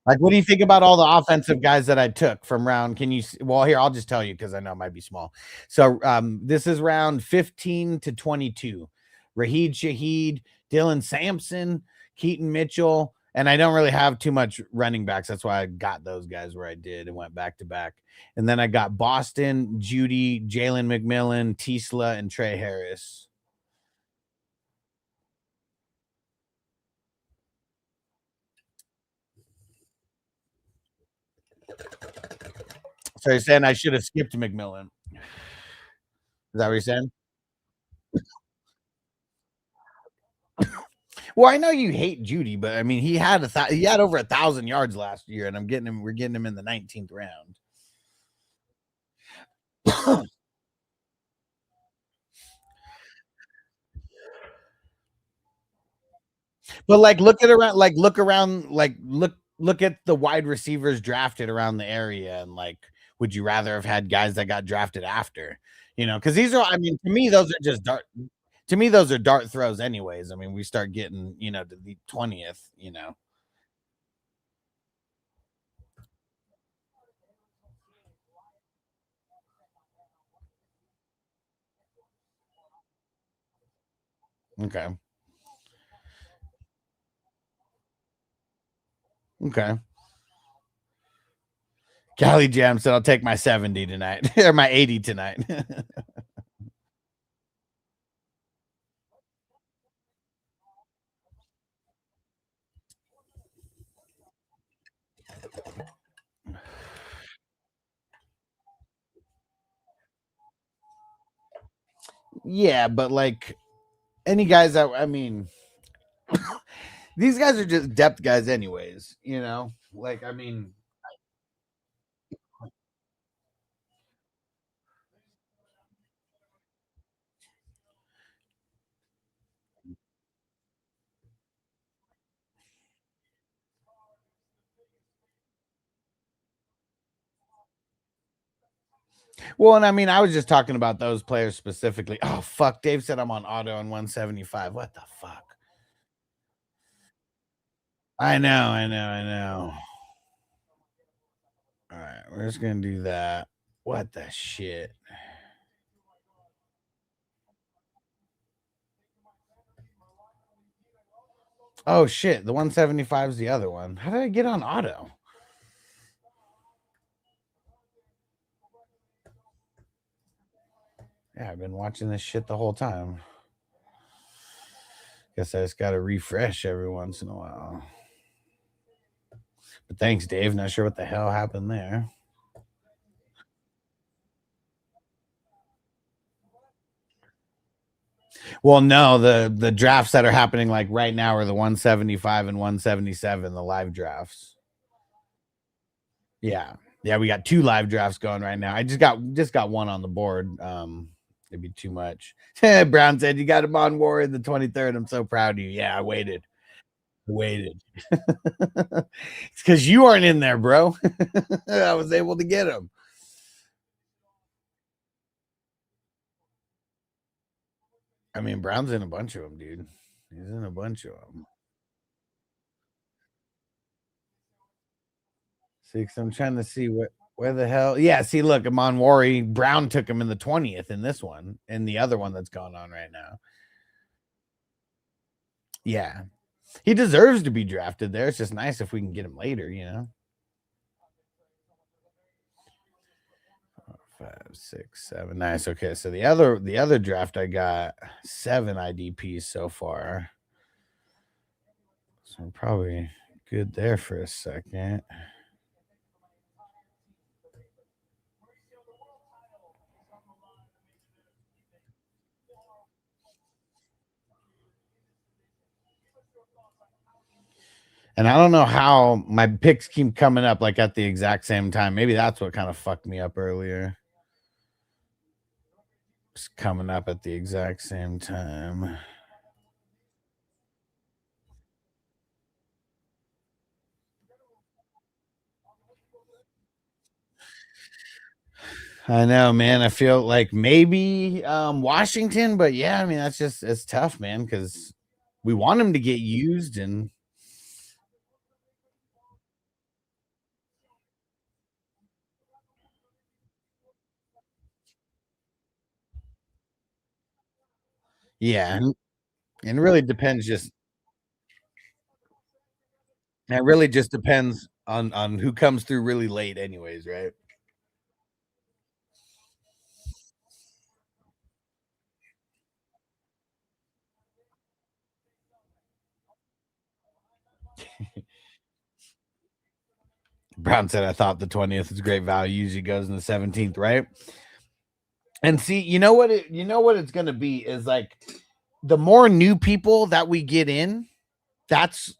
Like, what do you think about all the offensive guys that I took from round? Can you? Well, here I'll just tell you because I know it might be small. So, this is round 15 to 22. Raheed Shaheed, Dylan Sampson, Keaton Mitchell, and I don't really have too much running backs. That's why I got those guys where I did and went back to back. And then I got Boston, Judy, Jalen McMillan, Tisla, and Trey Harris. So you're saying I should have skipped McMillan? Is that what you're saying? Well, I know you hate Judy, but I mean, he had over 1,000 yards last year, and I'm getting him. We're getting him in the 19th round. But like, look at the wide receivers drafted around the area, and like, would you rather have had guys that got drafted after? Because these are, I mean, to me, those are just dart. To me, those are dart throws, anyways. I mean, we start getting, to the 20th. Okay, okay. Cali Jam said, "I'll take my 70 tonight or my 80 tonight." Yeah, but like any guys that I mean, these guys are just depth guys, anyways. Like, I mean, well, and I mean, I was just talking about those players specifically. Oh fuck, Dave said I'm on auto on 175. What the fuck? I know. All right, we're just gonna do that. What the shit? Oh shit, the 175 is the other one. How did I get on auto? Yeah, I've been watching this shit the whole time. Guess I just gotta refresh every once in a while. But thanks, Dave. Not sure what the hell happened there. Well, no, the drafts that are happening like right now are the 175 and 177, the live drafts. Yeah. Yeah, we got two live drafts going right now. I just got one on the board. It'd be too much. Brown said you got him on war in the 23rd. I'm so proud of you. Yeah, I waited. I waited. It's because you aren't in there, bro. I was able to get him. I mean, Brown's in a bunch of them, dude. He's in a bunch of them. See, 'cause I'm trying to see where the hell. Yeah, see, look, Amon Wari Brown took him in the 20th in this one, and the other one that's going on right now. Yeah, he deserves to be drafted there. It's just nice if we can get him later, you know. 5, 6, 7. Nice. Okay, so the other draft I got 7 IDPs so far. So I'm probably good there for a second. And I don't know how my picks keep coming up like at the exact same time. Maybe that's what kind of fucked me up earlier. It's coming up at the exact same time. I know, man. I feel like maybe Washington, but yeah, I mean that's just it's tough, man, because we want him to get used and yeah, and it really depends just it really just depends on who comes through really late anyways, right? Brown said I thought the 20th is great value, usually goes in the 17th, right? And see, you know what it's gonna be is like the more new people that we get in, that's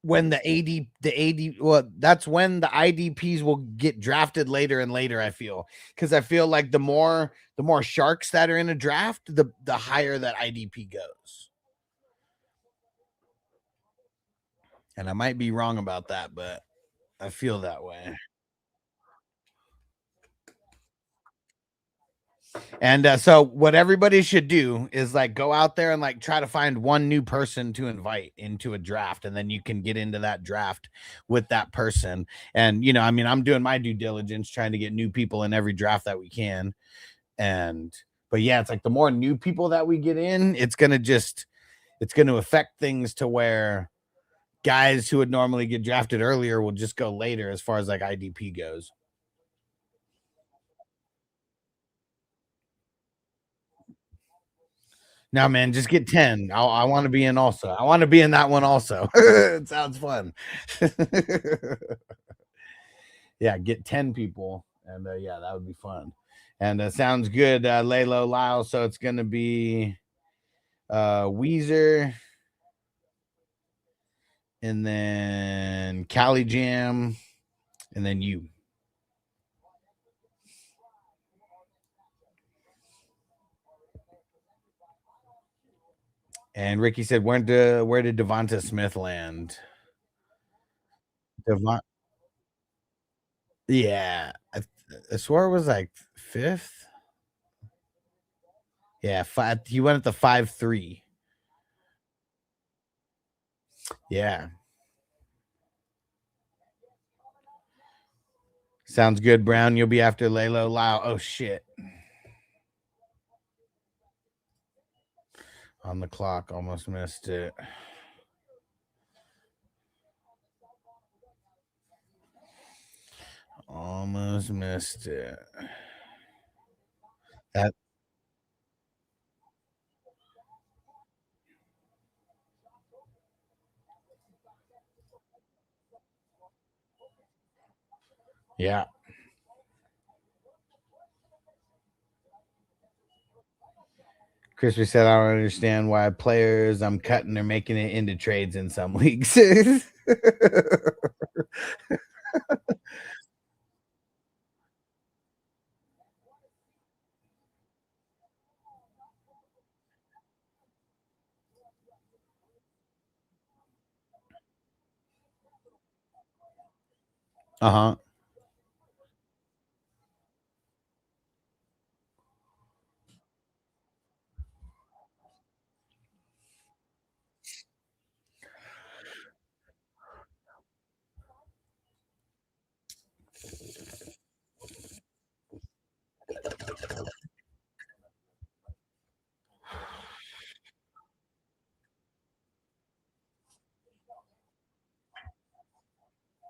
when that's when the IDPs will get drafted later and later, I feel. Because I feel like the more sharks that are in a draft, the higher that IDP goes. And I might be wrong about that, but I feel that way. And so what everybody should do is like go out there and like try to find one new person to invite into a draft, and then you can get into that draft with that person. And I mean, I'm doing my due diligence trying to get new people in every draft that we can. And but yeah, it's like the more new people that we get in, it's gonna affect things to where guys who would normally get drafted earlier will just go later as far as like IDP goes. No, man, just get 10. I want to be in also. I want to be in that one also. It sounds fun. Yeah, get 10 people. And yeah, that would be fun. And sounds good, Lalo Lyle. So it's going to be Weezer and then Cali Jam and then you. And Ricky said, where did Devonta Smith land? Devon, yeah, I swore it was like fifth. Yeah, five. He went at the 5-3. Yeah, sounds good, Brown. You'll be after Lalo Lau. Oh shit, on the clock, almost missed it. Almost missed it. That yeah. Crispy said, I don't understand why players I'm cutting are making it into trades in some leagues. Uh huh.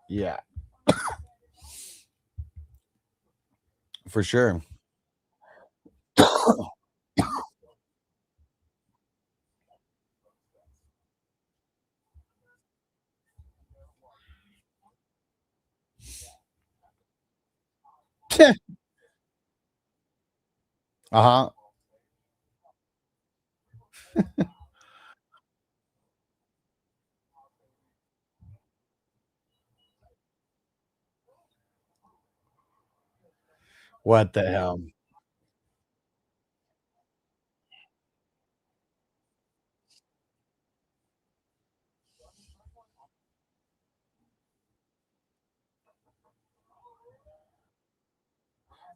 Yeah, for sure. Uh-huh. What the hell?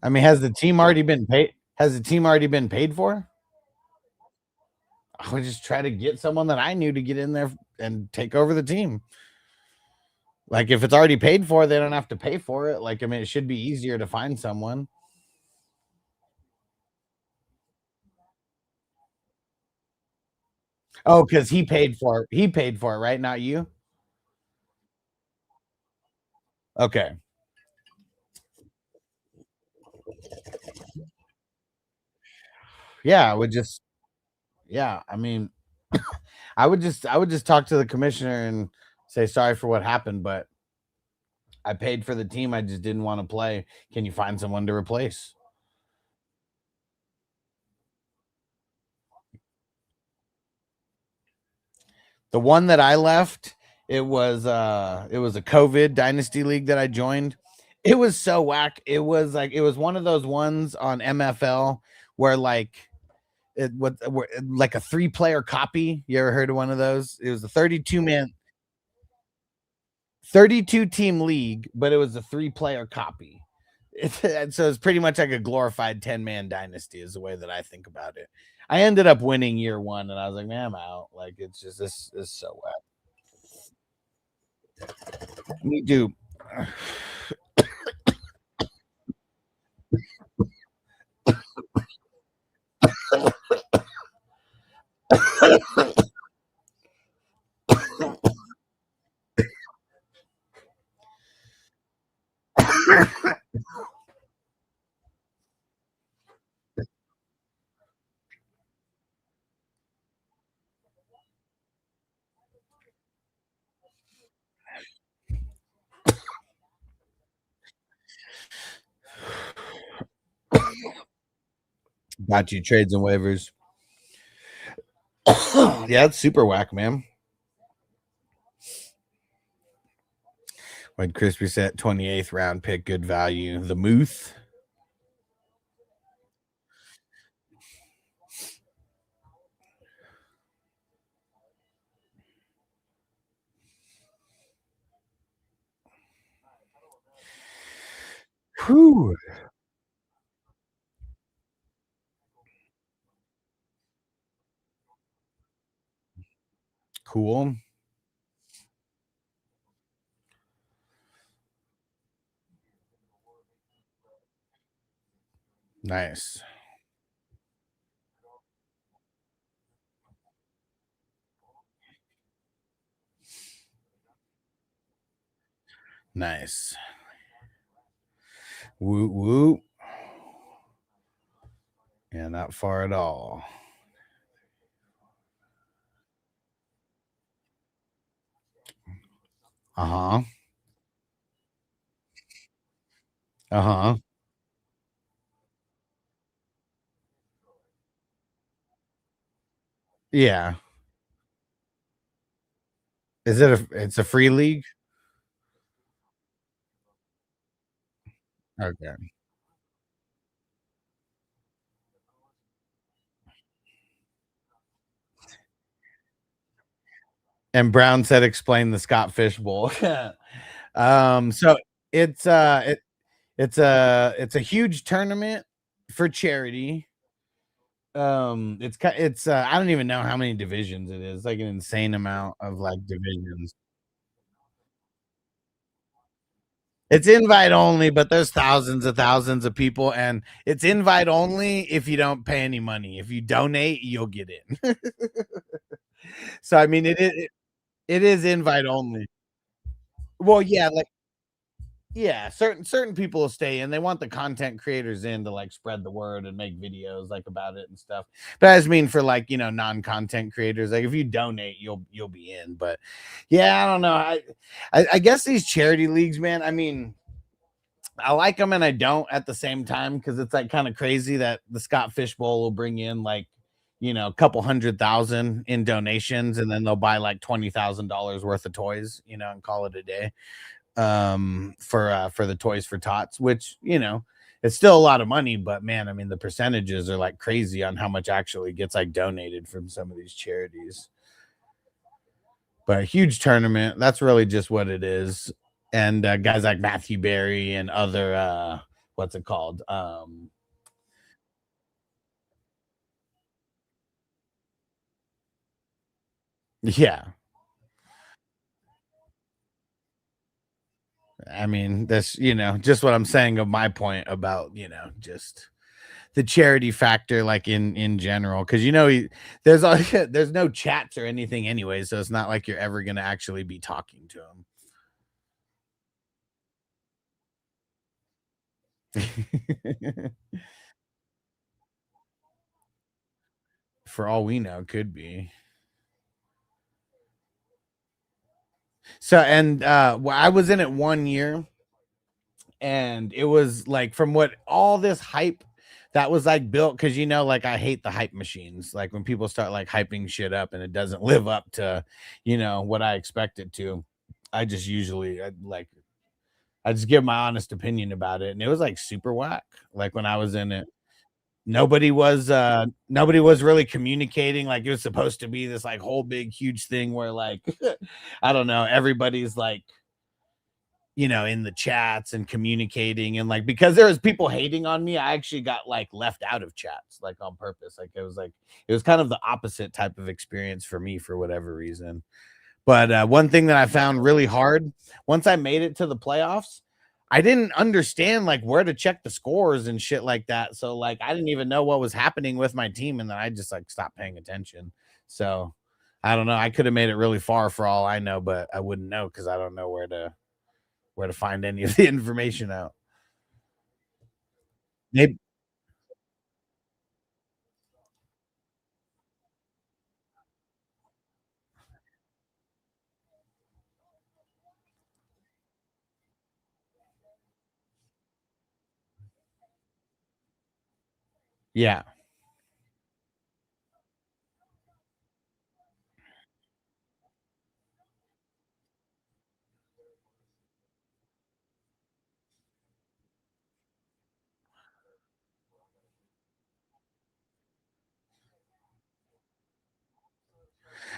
I mean, has the team already been paid for? I would just try to get someone that I knew to get in there and take over the team. Like, if it's already paid for, they don't have to pay for it. Like, I mean, it should be easier to find someone. Oh, because he paid for it, right? Not you? Okay. Yeah, I would just yeah, I mean, I would just talk to the commissioner and say sorry for what happened, but I paid for the team. I just didn't want to play. Can you find someone to replace? The one that I left, it was a COVID dynasty league that I joined. It was so whack. It was one of those ones on MFL where like a 3-player copy. You ever heard of one of those? It was a 32 team league, but it was a 3-player copy. So it's pretty much like a glorified 10-man dynasty is the way that I think about it. I ended up winning year one and I was like, man, I'm out. Like it's just this is so whack. Me too. Got you trades and waivers. Yeah, it's super whack, man. When Crispy set 28th round pick, good value. The Muth. Whew. Cool. Nice. Nice. Woo woo. Yeah, not far at all. Uh-huh. Uh-huh. Yeah. It's a free league? Okay. And Brown said explain the Scott Fish Bowl. So it's it's a huge tournament for charity. I don't even know how many divisions it is, like an insane amount of like divisions. It's invite only, but there's thousands of people, and it's invite only if you don't pay any money. If you donate, you'll get in. So I mean, it is invite only. Well, yeah, like yeah, certain people will stay in. They want the content creators in to like spread the word and make videos like about it and stuff. But I just mean for like non-content creators, like if you donate, you'll be in. But yeah, I don't know. I guess these charity leagues, man. I mean, I like them and I don't at the same time because it's like kind of crazy that the Scott Fish Bowl will bring in like a couple 100,000 in donations and then they'll buy like $20,000 worth of toys, and call it a day for the Toys for Tots, which it's still a lot of money, but man, I mean the percentages are like crazy on how much actually gets like donated from some of these charities. But a huge tournament, that's really just what it is. And guys like Matthew Berry and other what's it called? Yeah. I mean, that's just what I'm saying of my point about, just the charity factor like in general because there's there's no chats or anything anyway, so it's not like you're ever going to actually be talking to them. For all we know, could be. So and I was in it 1 year, and it was like from what all this hype that was like built because like I hate the hype machines, like when people start like hyping shit up and it doesn't live up to what I expect it to. I just usually I just give my honest opinion about it, and it was like super whack. Like when I was in it, nobody was really communicating like it was supposed to be this like whole big huge thing where like I don't know, everybody's like in the chats and communicating and like because there was people hating on me, I actually got like left out of chats like on purpose. Like it was kind of the opposite type of experience for me for whatever reason. But one thing that I found really hard once I made it to the playoffs, I didn't understand like where to check the scores and shit like that. So like I didn't even know what was happening with my team, and then I just like stopped paying attention. So I don't know. I could have made it really far for all I know, but I wouldn't know because I don't know where to find any of the information out. Maybe, yeah.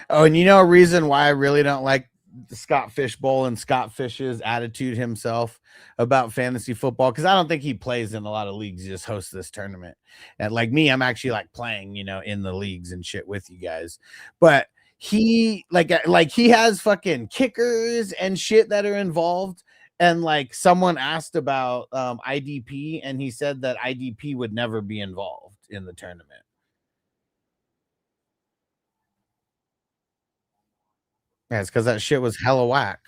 Oh, and a reason why I really don't like the Scott Fish Bowl and Scott Fish's attitude himself about fantasy football because I don't think he plays in a lot of leagues. He just hosts this tournament, and like me, I'm actually like playing, in the leagues and shit with you guys. But he like he has fucking kickers and shit that are involved. And like someone asked about IDP, and he said that IDP would never be involved in the tournament. Yeah, it's because that shit was hella whack.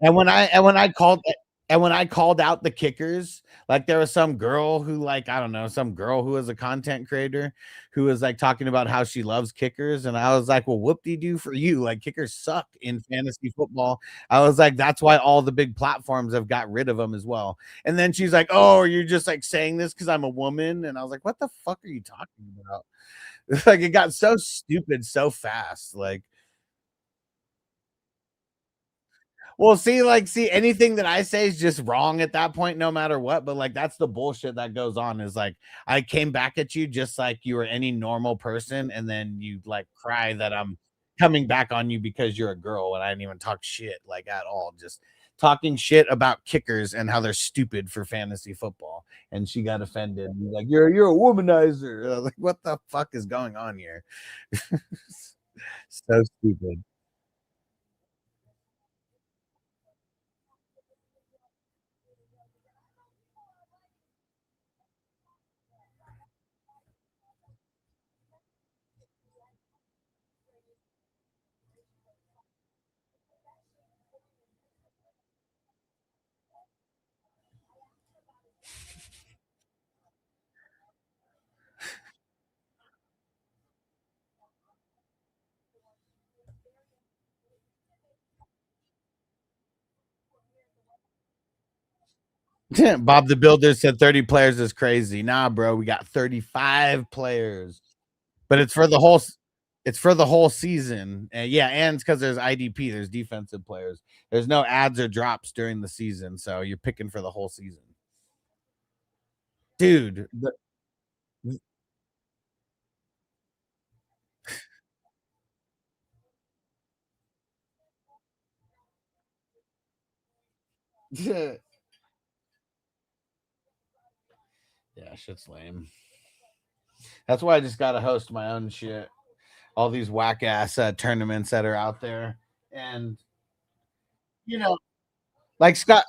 And when I called out the kickers, like there was some girl who like I don't know, some girl who was a content creator who was like talking about how she loves kickers, and I was like, "Well, whoop de doo for you! Like kickers suck in fantasy football." I was like, "That's why all the big platforms have got rid of them as well." And then she's like, "Oh, you're just like saying this because I'm a woman," and I was like, "What the fuck are you talking about?" Like it got so stupid so fast, like. Well, see, anything that I say is just wrong at that point, no matter what. But like, that's the bullshit that goes on. Is like, I came back at you just like you were any normal person, and then you like cry that I'm coming back on you because you're a girl, and I didn't even talk shit like at all. Just talking shit about kickers and how they're stupid for fantasy football. And she got offended. Like, you're a womanizer. I was like, what the fuck is going on here? So stupid. Bob the Builder said 30 players is crazy. Nah, bro, we got 35 players. But it's for the whole season. And yeah, and it's because there's IDP, there's defensive players. There's no ads or drops during the season, so you're picking for the whole season. Dude, yeah, shit's lame. That's why I just gotta host my own shit. All these whack ass tournaments that are out there. And you know, like Scott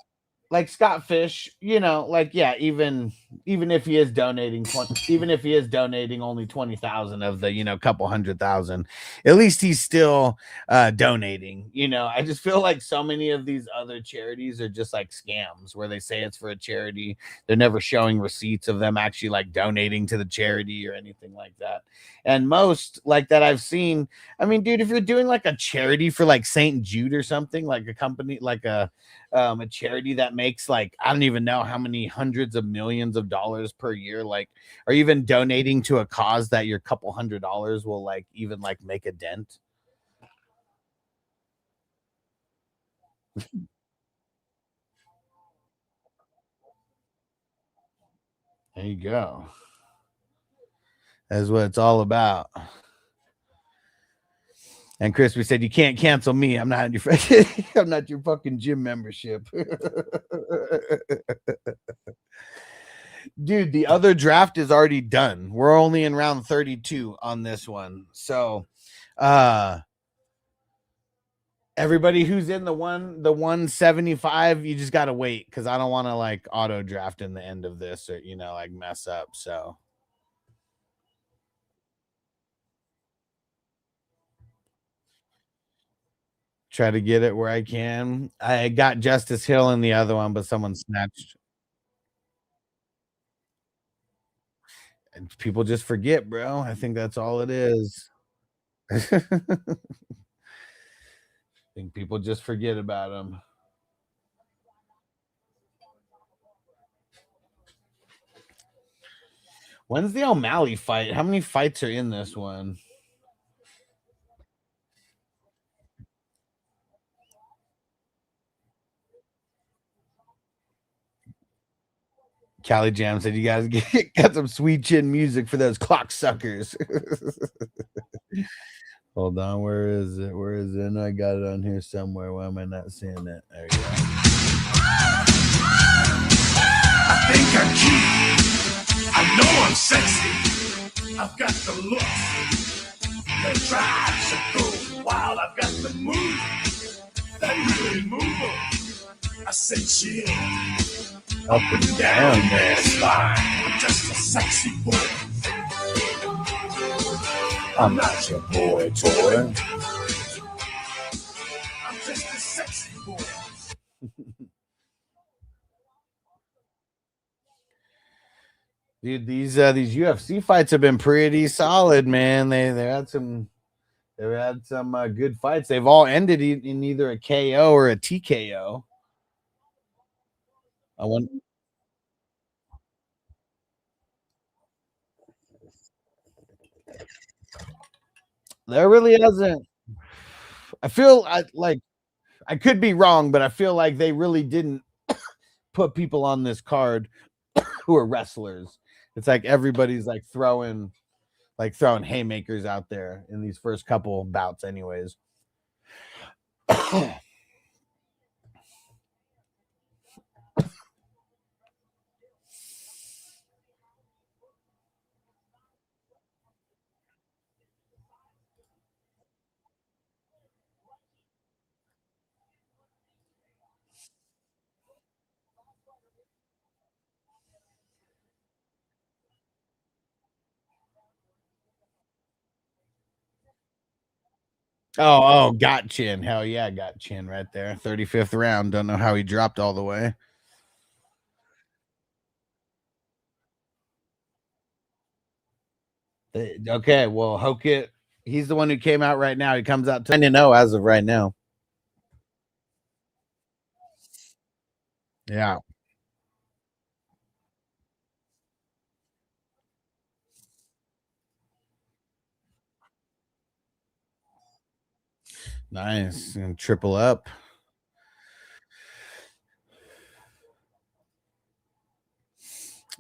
Fish, like yeah, even if he is donating 20, even if he is donating only 20,000 of the couple 100,000, at least he's still donating. I just feel like so many of these other charities are just like scams where they say it's for a charity. They're never showing receipts of them actually like donating to the charity or anything like that. And most like that I've seen, I mean, dude, if you're doing like a charity for like St. Jude or something, like a company, like a charity that makes like I don't even know how many hundreds of millions of dollars per year, like, or even donating to a cause that your couple $100 will like even like make a dent. There you go. That's what it's all about. And Crispy said, "You can't cancel me. I'm not your I'm not your fucking gym membership." Dude, the other draft is already done. We're only in round 32 on this one. So, uh everybody who's in the 175, you just got to wait cuz I don't want to like auto draft in the end of this or like mess up. So, try to get it where I can. I got Justice Hill in the other one, but someone snatched. And people just forget, bro. I think that's all it is. I think people just forget about him. When's the O'Malley fight? How many fights are in this one? Cali Jam said you guys got some sweet chin music for those clock suckers. Hold on, where is it? Where is it? I got it on here somewhere. Why am I not seeing it? There you go. I think I'm cute. I know I'm sexy. I've got the look that drives to go wild. I've got the move that really move 'em. I say chill Up and down that slide. I'm just a sexy boy. I'm not your boy toy. I'm just a sexy boy. Dude, these UFC fights have been pretty solid, man. They had some good fights. They've all ended in either a KO or a TKO. I want there really hasn't. I feel like I could be wrong, but I feel like they really didn't put people on this card who are wrestlers. It's like everybody's throwing haymakers out there in these first couple bouts, anyways. Got Chin. Hell yeah, got Chin right there. 35th round. Don't know how he dropped all the way. Okay, well, Hokit, he's the one who came out right now. He comes out 10-0 as of right now. Yeah. Nice. And triple up.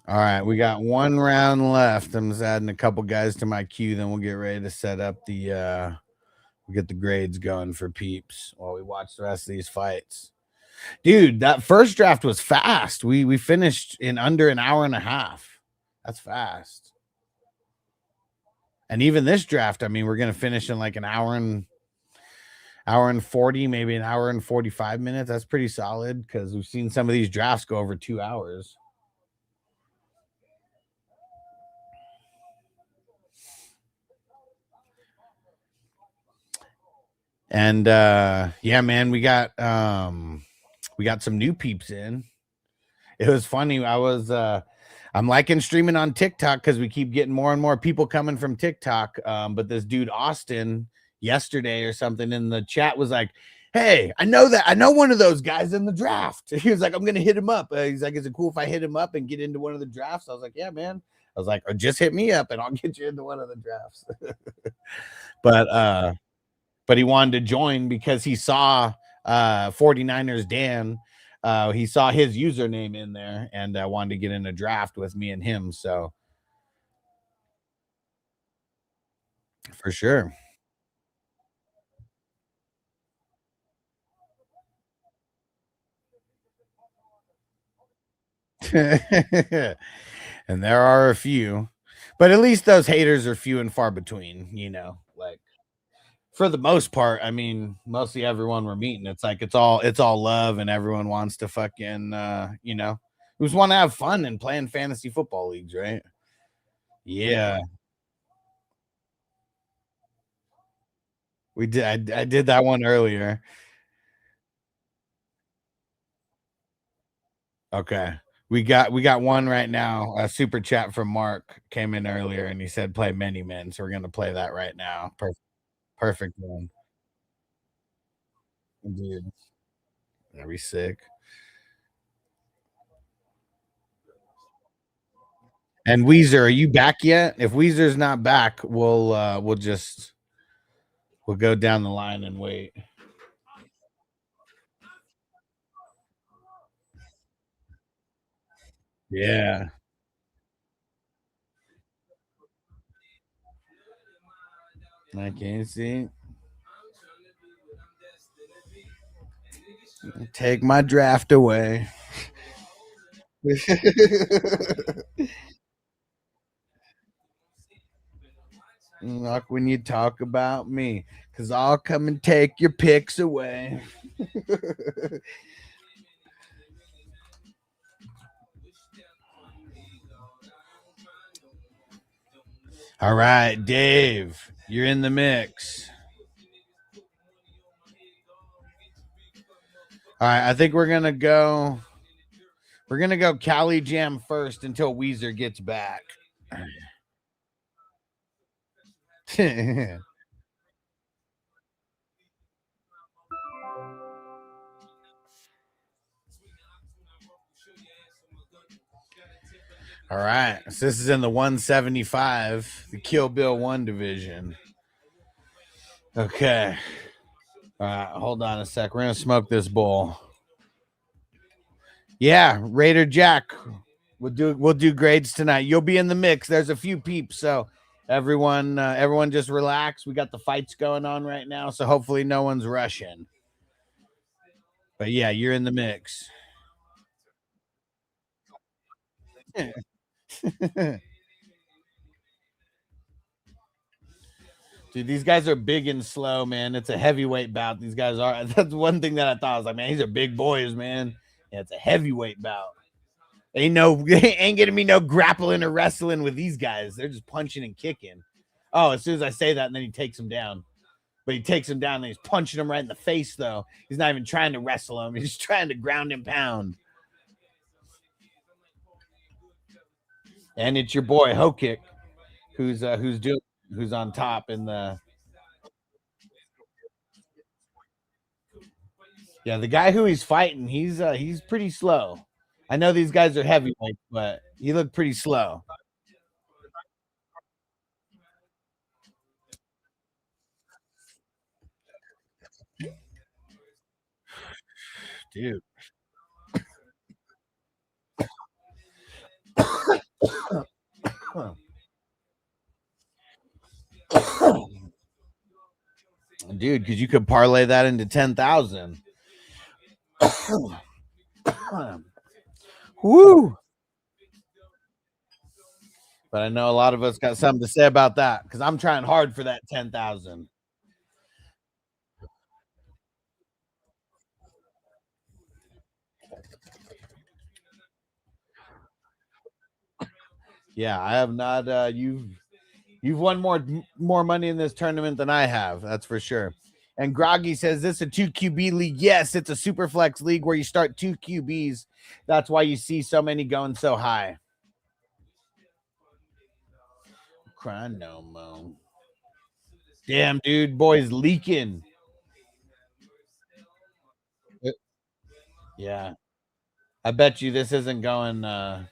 All right, we got one round left. I'm just adding a couple guys to my queue, then we'll get ready to set up the we'll get the grades going for peeps while we watch the rest of these fights. Dude, that first draft was fast. We finished in under an hour and a half. That's fast. And even this draft, I mean, we're gonna finish in like an hour and 40, maybe an hour and 45 minutes. That's pretty solid because we've seen some of these drafts go over 2 hours. And yeah, man, we got some new peeps in. It was funny. I'm liking streaming on TikTok because we keep getting more and more people coming from TikTok. But this dude Austin yesterday or something in the chat was like, "Hey, I know one of those guys in the draft." He was like, "I'm gonna hit him up." He's like, "Is it cool if I hit him up and get into one of the drafts?" I was like, "Yeah, man." I was like, "Or just hit me up and I'll get you into one of the drafts." but he wanted to join because he saw 49ers Dan. He saw his username in there and wanted to get in a draft with me and him. So for sure. And there are a few, but at least those haters are few and far between, like for the most part. I mean, mostly everyone we're meeting, it's like it's all love and everyone wants to fucking we just want to have fun and playing fantasy football leagues, right? Yeah. We did. I did that one earlier. Okay. We got one right now. A super chat from Mark came in earlier and he said play many men. So we're gonna play that right now. Perfect one. Dude. That'd be sick. And Weezer, are you back yet? If Weezer's not back, we'll go down the line and wait. Yeah. I can't see. Take my draft away. Like when you talk about me, because I'll come and take your picks away. All right, Dave, you're in the mix. All right, I think we're gonna go Cali Jam first until Weezer gets back. All right, so this is in the 175, the Kill Bill 1 division. Okay. All right, hold on a sec. We're gonna smoke this bowl. Yeah, Raider Jack. We'll do grades tonight. You'll be in the mix. There's a few peeps, so everyone just relax. We got the fights going on right now, so hopefully no one's rushing. But yeah, you're in the mix. Dude, these guys are big and slow, man. It's a heavyweight bout. These guys are. That's one thing that I thought. I was like, man, these are big boys, man. Yeah, it's a heavyweight bout. Ain't gonna be no grappling or wrestling with these guys. They're just punching and kicking. Oh, as soon as I say that, and then he takes him down. But he takes him down and he's punching him right in the face, though. He's not even trying to wrestle him. He's trying to ground and pound. And it's your boy Hokick, who's on top in the. Yeah, the guy who he's fighting, he's pretty slow. I know these guys are heavyweights, but he looked pretty slow. dude. Dude, because you could parlay that into 10,000. Woo! But I know a lot of us got something to say about that because I'm trying hard for that 10,000. Yeah, I have not. You've won more money in this tournament than I have. That's for sure. And Groggy says this is a 2 QB league. Yes, it's a super flex league where you start 2 QBs. That's why you see so many going so high. Crying no mo. Damn, dude, boy's leaking. Yeah, I bet you this isn't going. I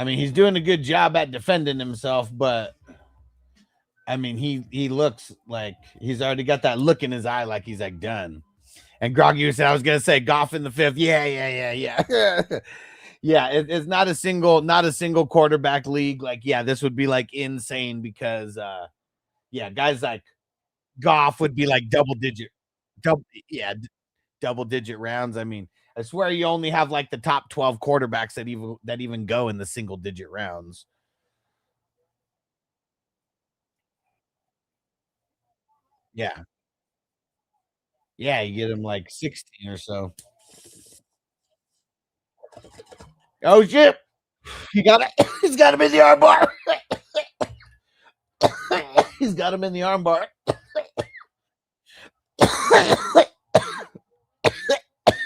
mean, he's doing a good job at defending himself, but I mean, he looks like he's already got that look in his eye, like he's like done. And Groggy said, I was gonna say Goff in the fifth. Yeah. Yeah, it's not a single quarterback league. Like, yeah, this would be like insane because yeah, guys like Goff would be like double yeah, double digit rounds. I mean, I swear you only have like the top 12 quarterbacks that even go in the single digit rounds. Yeah. Yeah, you get him like 16 or so. Oh shit. You got it. He's got him in the arm bar. He's got him in the arm bar.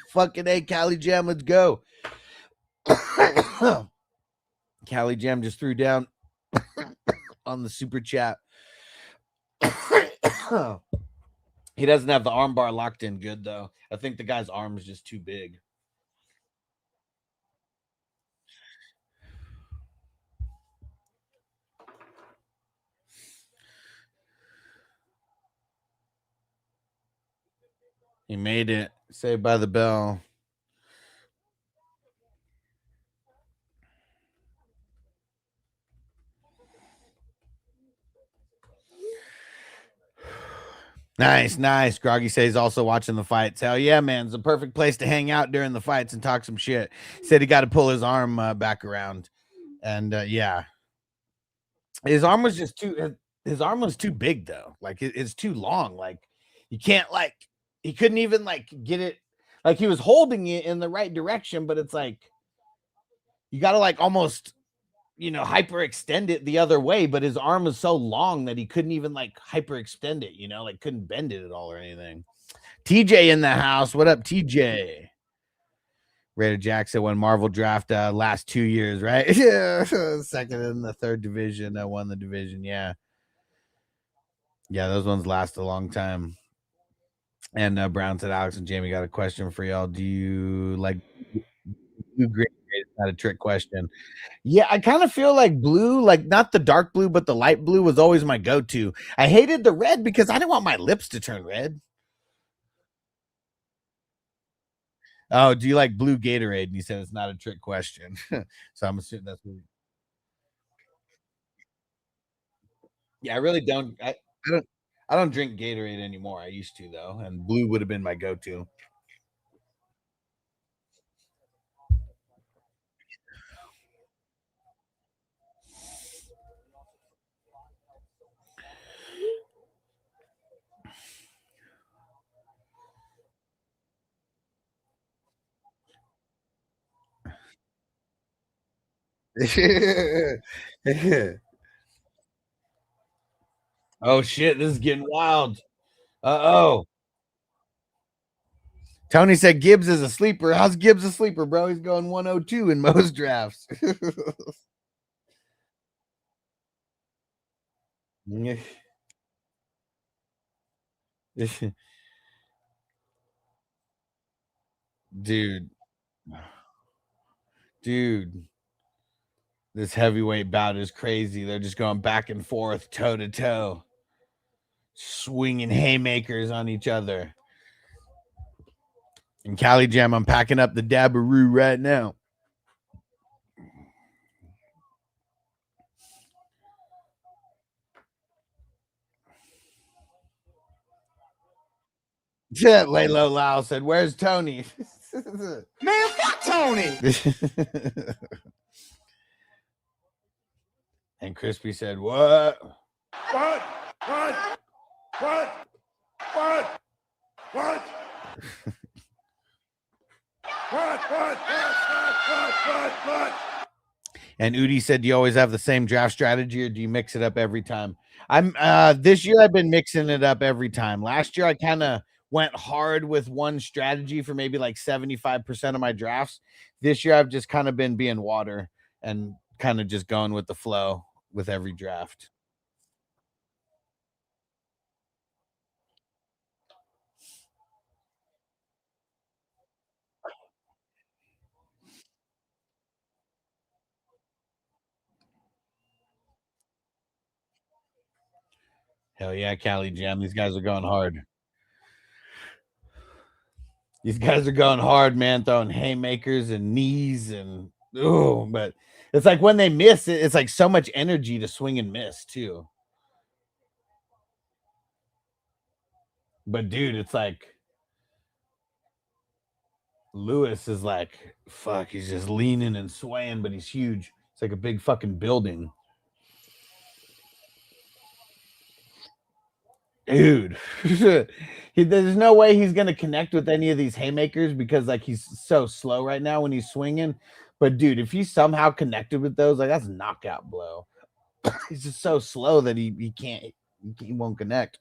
Fucking A, Cali Jam, let's go. Cali Jam just threw down on the super chat. He doesn't have the arm bar locked in good though. I think the guy's arm is just too big. He made it. Saved by the bell. Nice. Groggy says he's also watching the fights. Hell yeah, man. It's a perfect place to hang out during the fights and talk some shit. Said he got to pull his arm back around. And yeah. His arm was just too his arm was too big though. Like it's too long. Like you can't like he couldn't even like get it like he was holding it in the right direction, but it's like you gotta like almost hyperextend it the other way, but his arm is so long that he couldn't even like hyperextend it, like couldn't bend it at all or anything. TJ in the house. What up, TJ? Raider Jackson won Marvel draft last 2 years, right? Yeah, second in the third division. I won the division. Yeah, those ones last a long time. And Brown said, Alex and Jamie got a question for y'all. Do you like blue grade? It's not a trick question. Yeah, I kind of feel like blue, like not the dark blue, but the light blue was always my go-to. I hated the red because I didn't want my lips to turn red. Oh, do you like blue Gatorade? And he said it's not a trick question. So I'm assuming that's what. Yeah, I really don't. I don't. I don't drink Gatorade anymore. I used to though, and blue would have been my go-to. Oh shit, this is getting wild. Oh. Tony said Gibbs is a sleeper. How's Gibbs a sleeper, bro? He's going 102 in most drafts. Dude, dude, this heavyweight bout is crazy. They're just going back and forth, toe to toe, swinging haymakers on each other. And Cali Jam, I'm packing up the Dabaroo right now. Laylo Lau said, "Where's Tony?" Man, fuck Tony. And Crispy said, "What? What? What? What? What? What? What? And Udi said, "Do you always have the same draft strategy, or do you mix it up every time?" I'm this year I've been mixing it up every time. Last year I kind of went hard with one strategy for maybe like 75% of my drafts. This year I've just kind of been being water and kind of just going with the flow with every draft. Hell yeah, Cali Jam. These guys are going hard. These guys are going hard, man, throwing haymakers and knees and oh, but it's like when they miss it, it's like so much energy to swing and miss too. But dude, it's like Lewis is like fuck, he's just leaning and swaying, but he's huge. It's like a big fucking building. Dude. There's no way he's gonna connect with any of these haymakers because like he's so slow right now when he's swinging. But dude, if he somehow connected with those, like that's a knockout blow. He's just so slow that he can't he won't connect.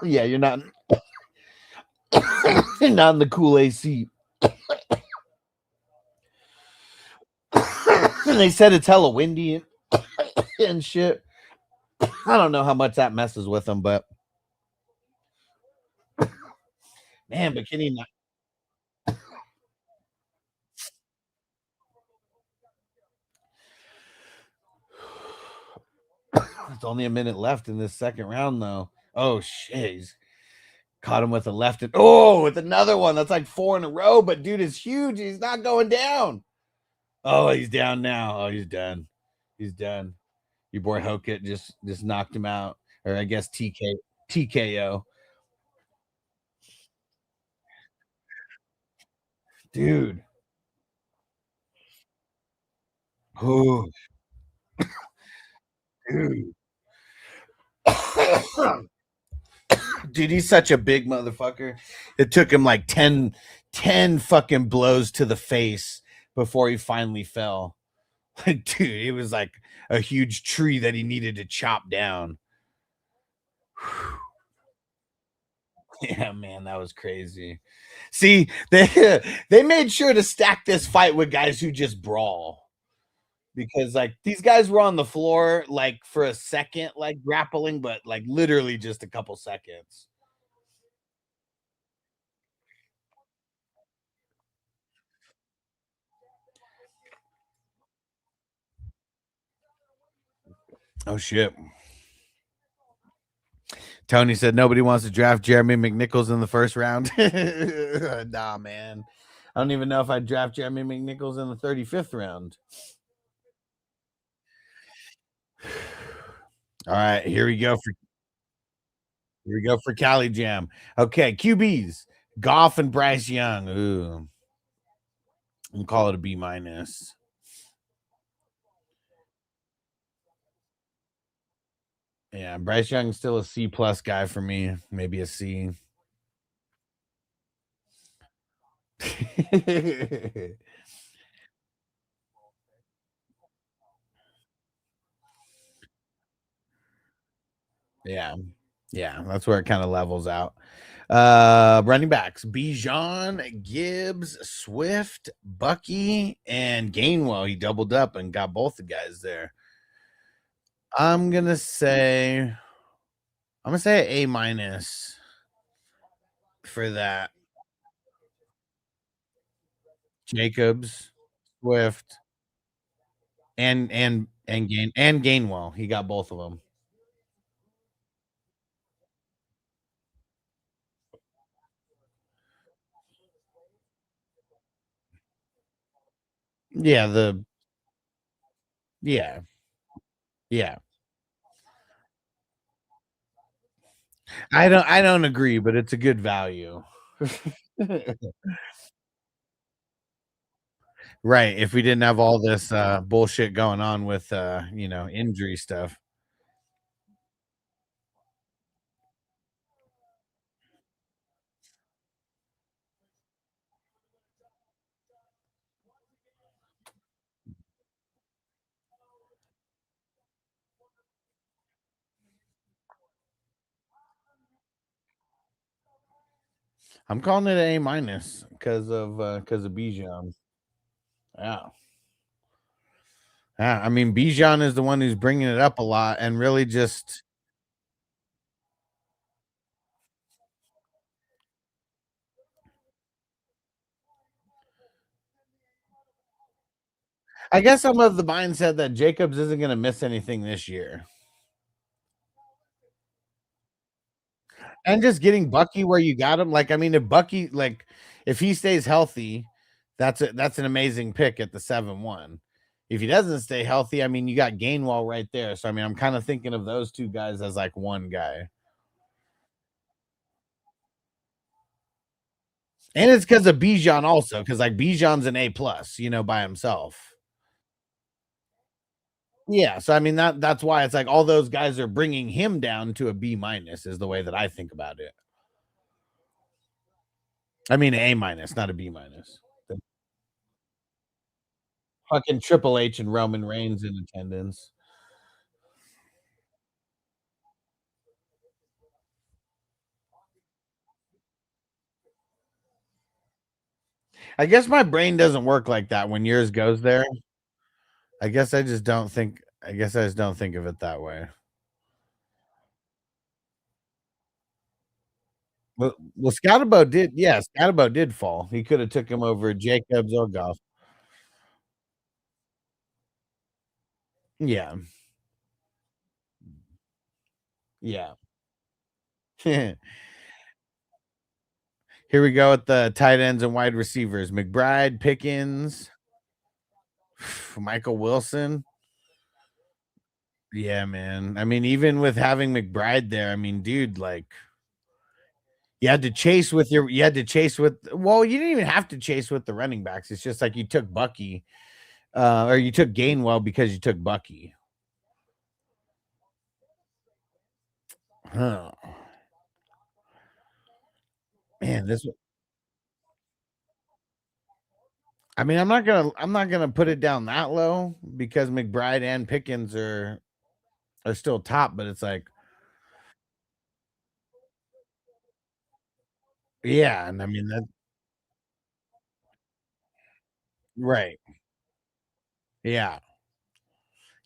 Yeah, you're not in the cool AC. They said it's hella windy and shit. I don't know how much that messes with him, but man, but can he not? It's only a minute left in this second round, though. Oh shit, he's caught him with a left and oh, with another one. That's like four in a row. But dude is huge. He's not going down. Oh, he's down now. Oh, he's done. He's done. Your boy Hokit just knocked him out, or I guess TKO. Dude. Oh, dude. Dude, he's such a big motherfucker. It took him like 10 fucking blows to the face before he finally fell. Like, dude, it was like a huge tree that he needed to chop down. Yeah, man, that was crazy. See, they they made sure to stack this fight with guys who just brawl because like these guys were on the floor like for a second, like grappling, but like literally just a couple seconds. Oh shit. Tony said nobody wants to draft Jeremy McNichols in the first round. Nah, man. I don't even know if I'd draft Jeremy McNichols in the 35th round. All right, here we go for Cali Jam. Okay, QBs, Goff and Bryce Young. Ooh, I'm call it a B minus. Yeah, Bryce Young's still a C plus guy for me. Maybe a C. Yeah. Yeah, that's where it kind of levels out. Running backs: Bijan, Gibbs, Swift, Bucky, and Gainwell. He doubled up and got both the guys there. I'm gonna say A minus for that. Jacobs, Swift, and and Gainwell. He got both of them. Yeah, yeah, yeah. I don't agree, but it's a good value. Right, if we didn't have all this, bullshit going on with, injury stuff. I'm calling it A minus because of Bijan. Yeah. Yeah, I mean, Bijan is the one who's bringing it up a lot and really just I guess I'm of the mindset that Jacobs isn't gonna miss anything this year. And just getting Bucky where you got him, like, I mean, if he stays healthy, that's an amazing pick at the 7-1. If he doesn't stay healthy, I mean, you got Gainwell right there. So I mean, I'm kind of thinking of those two guys as like one guy. And it's because of Bijan also, because like Bijan's an A plus, by himself. Yeah, so I mean that's why it's like all those guys are bringing him down to a B minus is the way that I think about it. I mean A minus, not a B minus. The fucking Triple H and Roman Reigns in attendance. I guess my brain doesn't work like that when yours goes there. I guess I just don't think of it that way. Well, Scotabo did fall. He could have took him over Jacobs or Goff. Yeah. Yeah. Here we go with the tight ends and wide receivers. McBride, Pickens, Michael Wilson. Yeah, man. I mean, even with having McBride there, I mean, dude, like you had to chase with well, you didn't even have to chase with the running backs. It's just like you took Bucky, or you took Gainwell because you took Bucky. Huh. Man, I mean, I'm not gonna put it down that low because McBride and Pickens are still top, but it's like, yeah, and I mean that right. Yeah.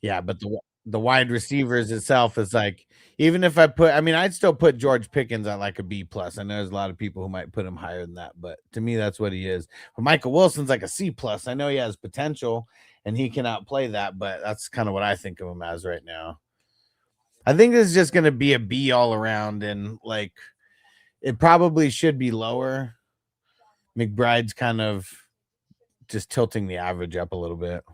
Yeah, but the wide receivers itself is like even if I mean, I'd still put George Pickens at like a B plus. I know there's a lot of people who might put him higher than that, but to me, that's what he is. But Michael Wilson's like a C plus. I know he has potential and he can outplay that, but that's kind of what I think of him as right now. I think this is just gonna be a B all around, and like it probably should be lower. McBride's kind of just tilting the average up a little bit.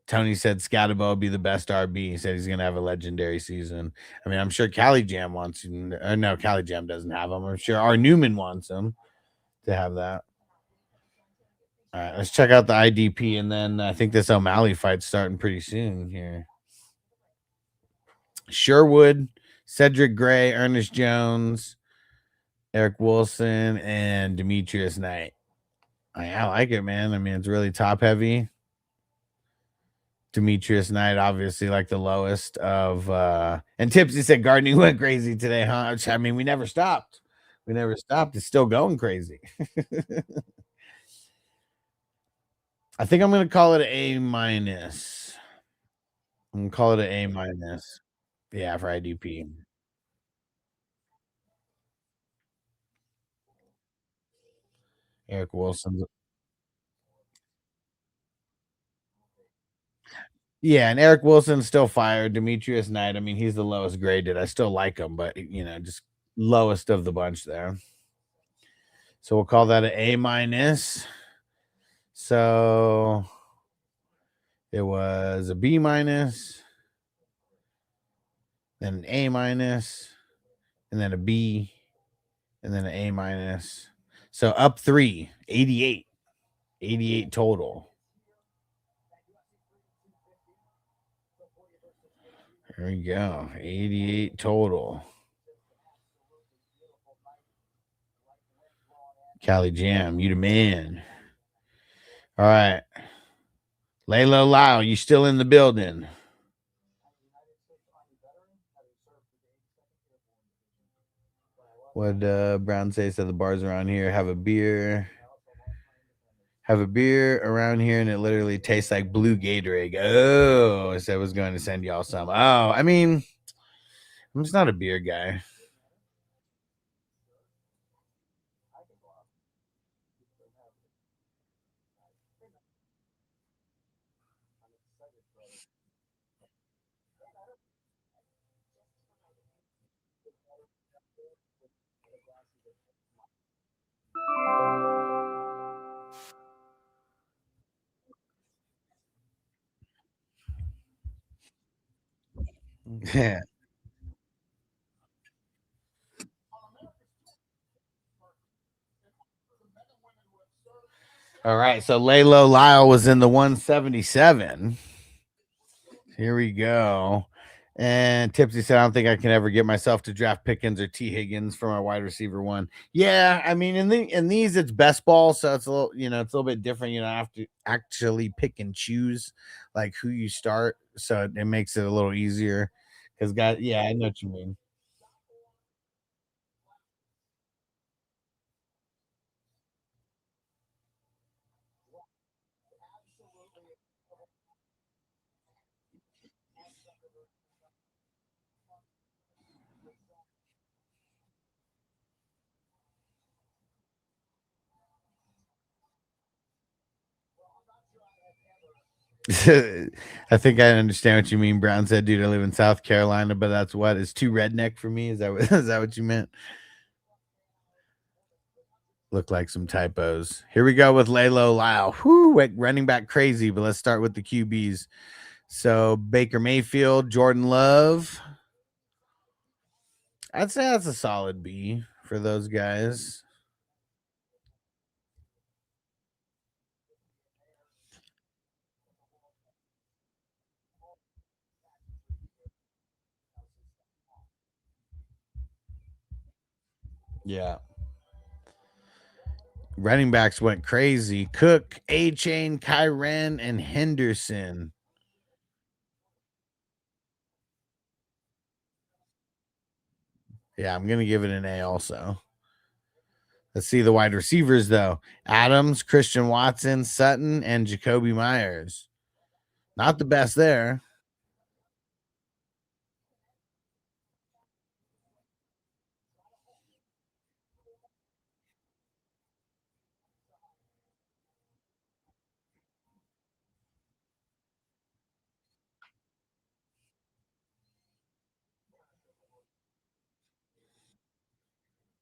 Tony said Scatabo will be the best RB. He said he's going to have a legendary season. I mean, I'm sure Cali Jam wants him. Or no, Cali Jam doesn't have him. I'm sure R. Newman wants him to have that. All right, let's check out the IDP, and then I think this O'Malley fight's starting pretty soon here. Sherwood, Cedric Gray, Ernest Jones, Eric Wilson, and Demetrius Knight. I like it, man. I mean, it's really top heavy. Demetrius Knight, obviously, like the lowest of and Tipsy said gardening went crazy today, huh? Which, I mean, we never stopped. We never stopped. It's still going crazy. I think I'm gonna call it an A minus. I'm gonna call it an A minus. Yeah, for IDP. Eric Wilson's Yeah, and Eric Wilson's still fired. Demetrius Knight, I mean, he's the lowest graded. I still like him, but just lowest of the bunch there. So we'll call that an A minus. So it was a B minus, then an A minus, and then a B, and then an A minus. So up 3, 88. 88 total. There we go. 88 total. Cali Jam, you the man. All right. Layla Lau, you still in the building? What Brown say? Said the bars around here have a beer. Have a beer around here, and it literally tastes like blue Gatorade. Oh, I said I was going to send y'all some. Oh, I mean, I'm just not a beer guy. Yeah. All right. So Laylo Lyle was in the 177. Here we go. And Tipsy said, I don't think I can ever get myself to draft Pickens or T. Higgins for my wide receiver one. Yeah, I mean, in these it's best ball, so it's a little, it's a little bit different. You know, I have to actually pick and choose like who you start, so it makes it a little easier. Because guys, yeah, I know what you mean. I think I understand what you mean. Brown said, "Dude, I live in South Carolina, but that's what is too redneck for me." Is that what, is that what you meant? Look like some typos. Here we go with Laylo Lau. Whoo, running back crazy, but let's start with the QBs. So Baker Mayfield, Jordan Love. I'd say that's a solid B for those guys. Yeah. Running backs went crazy. Cook, A Chain, Kyren, and Henderson. Yeah, I'm gonna give it an A also. Let's see the wide receivers though. Adams, Christian Watson, Sutton, and Jacoby Myers. Not the best there.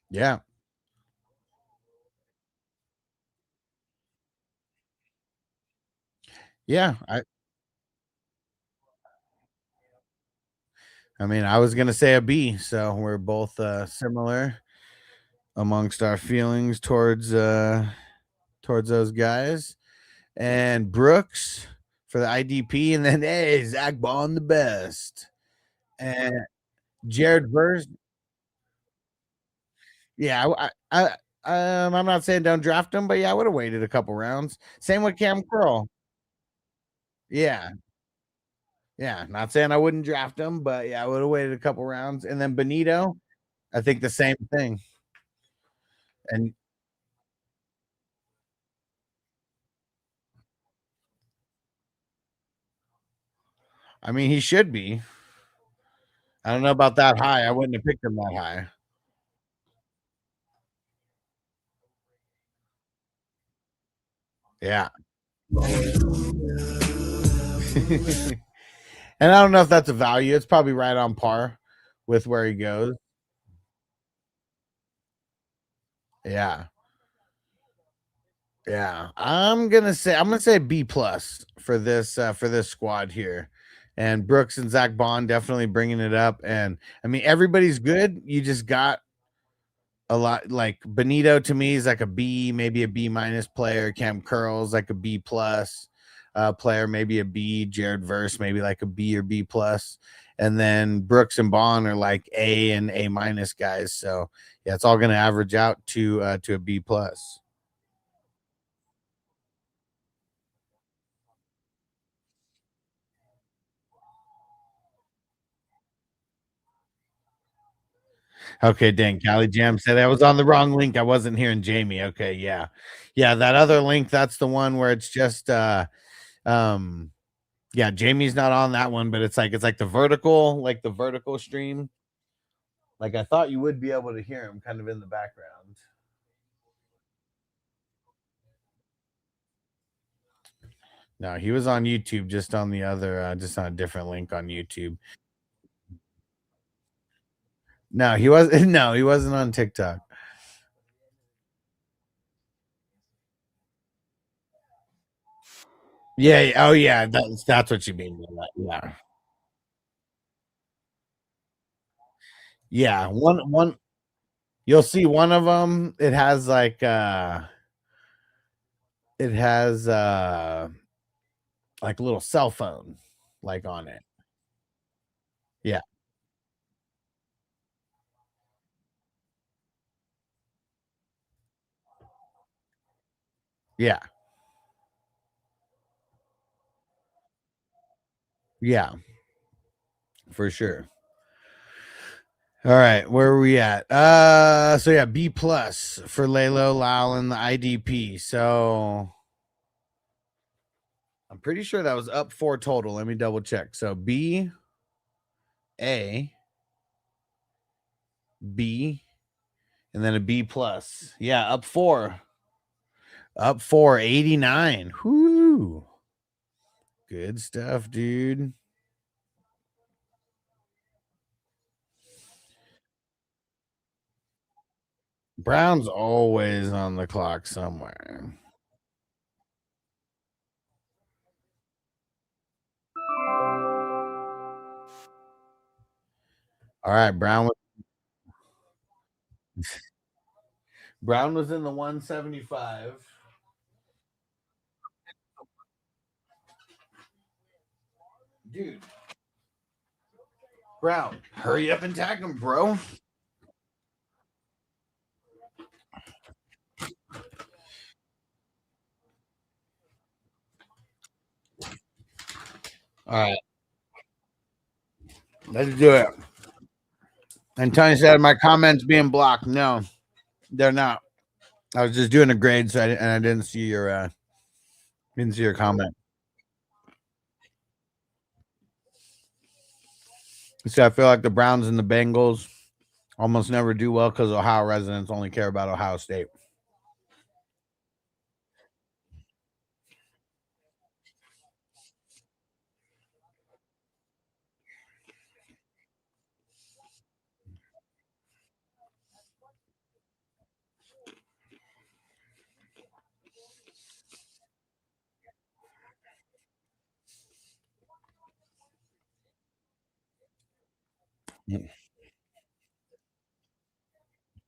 Yeah. Yeah. I mean, I was gonna say a B, so we're both similar amongst our feelings towards those guys. And Brooks for the IDP, and then hey, Zach Bond the best. And Jared Verse. Yeah, I'm not saying don't draft him, but yeah, I would have waited a couple rounds. Same with Cam Curl. Yeah, yeah. Not saying I wouldn't draft him, but yeah, I would have waited a couple rounds. And then Benito, I think the same thing. And I mean, he should be. I don't know about that high. I wouldn't have picked him that high. Yeah. And I don't know if that's a value. It's probably right on par with where he goes. Yeah. Yeah. I'm gonna say B plus for this squad here. And Brooks and Zach Bond definitely bringing it up. And I mean everybody's good. You just got a lot like Benito to me is like a B, maybe a B minus player. Cam Curls like a B plus player, maybe a B. Jared Verse maybe like a B or B plus, and then Brooks and Bond are like A and A minus guys. So yeah, it's all going to average out to a B plus. Okay, dang, Cali Jam said I was on the wrong link. I wasn't hearing Jamie. Okay, yeah, yeah, that other link. That's the one where it's just um yeah, Jamie's not on that one, but it's like the vertical stream. Like I thought you would be able to hear him kind of in the background. No, he was on YouTube, just on the other, just on a different link on YouTube. No, he was no, he wasn't on TikTok. Yeah, oh yeah, that's what you mean by that. Yeah, yeah. One, you'll see one of them. It has like a little cell phone like on it. Yeah, yeah, yeah, for sure. All right, where are we at? So yeah, B plus for Lalo, Lau, and the IDP. So I'm pretty sure that was up four total. Let me double check. So B, A, B, and then a B plus. Yeah, up four. Up four, 89. Whoo. Good stuff, dude. Brown's always on the clock somewhere. All right, Brown was in the 175. Dude, Brown, hurry up and tag him, bro. All right, let's do it. And Tony said my comments being blocked. No, they're not. I was just doing a grade, and I didn't see your comment. See, I feel like the Browns and the Bengals almost never do well because Ohio residents only care about Ohio State.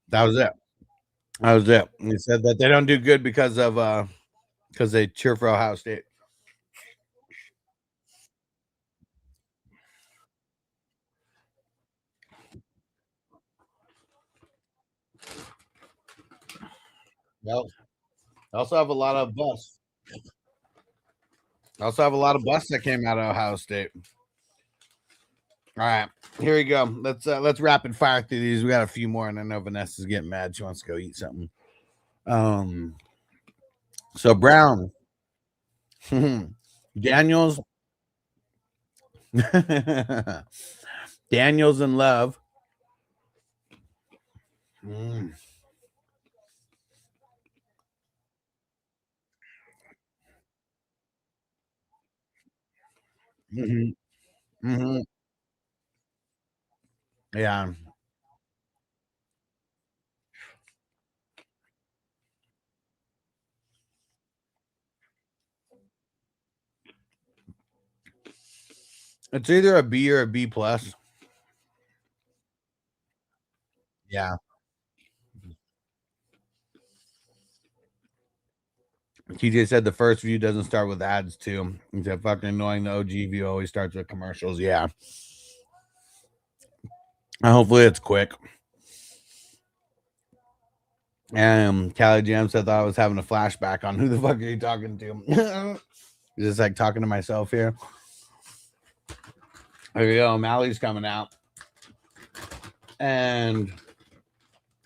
That was it. That was it. He said that they don't do good because they cheer for Ohio State. Well, I also have a lot of bus. I also have a lot of bus that came out of Ohio State. All right, here we go. Let's rapid fire through these. We got a few more, and I know Vanessa's getting mad. She wants to go eat something. Um, so Brown, Daniels, Daniels and Love. Mm. Mhm. Hmm. Yeah. It's either a B or a B plus. Yeah. TJ said the first view doesn't start with ads too. He said fucking annoying. The OG view always starts with commercials. Yeah. And hopefully it's quick. And Callie Jam said that I was having a flashback on who the fuck are you talking to? Just like talking to myself here. There you go. Mally's coming out. And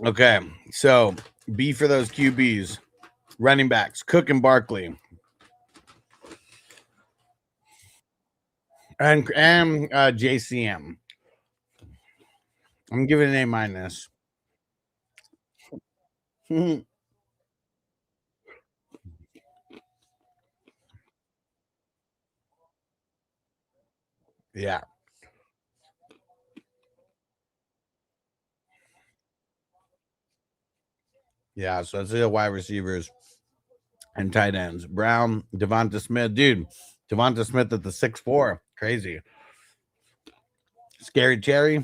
okay, so B for those QBs, running backs, Cook and Barkley, and JCM. I'm giving it an A minus. Yeah, yeah. So it's the wide receivers and tight ends. Brown, Devonta Smith, dude. Devonta Smith at the 6'4", crazy. Scary Cherry,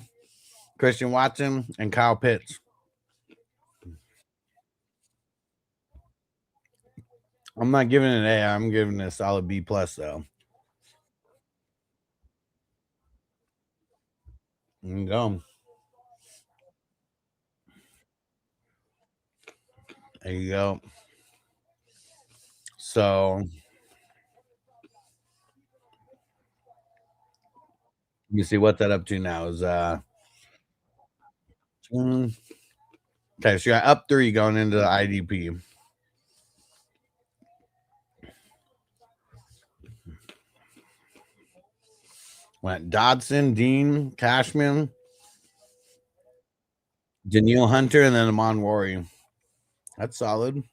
Christian Watson, and Kyle Pitts. I'm not giving it an A. I'm giving it a solid B plus though. There you go. There you go. So you see what that up to now is mm, okay, so you're up 3 going into the IDP. Went Dodson, Dean, Cashman, Daniil Hunter, and then Amon Rory. That's solid.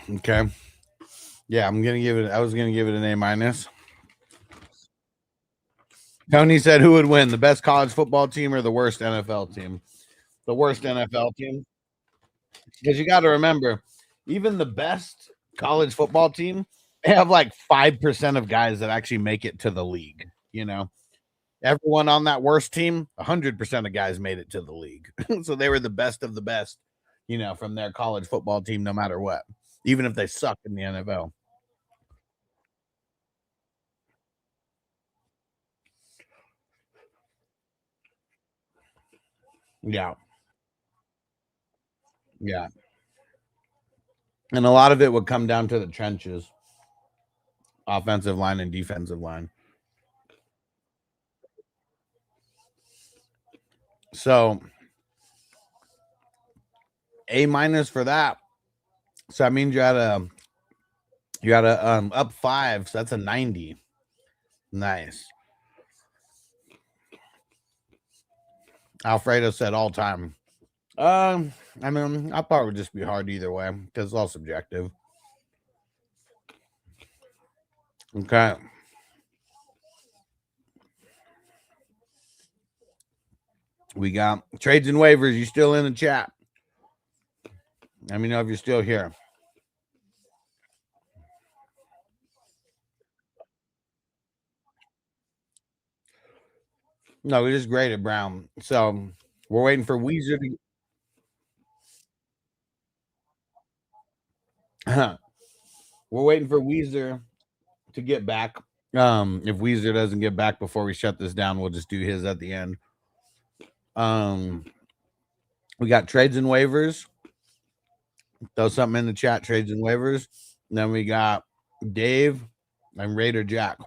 Okay. Yeah, I was gonna give it an A minus. Tony said who would win, the best college football team or the worst NFL team? The worst NFL team. Because you gotta remember, even the best college football team, they have like 5% of guys that actually make it to the league, you know. Everyone on that worst team, 100% of guys made it to the league. So they were the best of the best, from their college football team, no matter what, even if they suck in the NFL. Yeah. Yeah. And a lot of it would come down to the trenches, offensive line and defensive line. So A minus for that. So that means you got a up 5, so that's a 90. Nice. Alfredo said all time. I mean, I thought it would just be hard either way because it's all subjective. Okay. We got trades and waivers. You still in the chat? Let me know if you're still here. No, we just graded Brown. So we're waiting for Weezer to we're waiting for Weezer to get back. If Weezer doesn't get back before we shut this down, we'll just do his at the end. Um, we got trades and waivers. Throw something in the chat, trades and waivers. And then we got Dave and Raider Jack.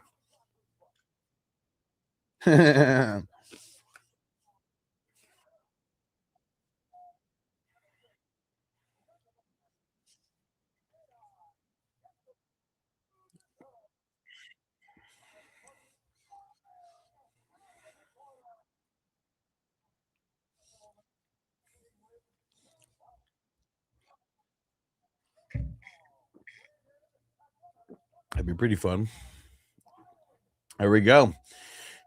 That'd be pretty fun. There we go.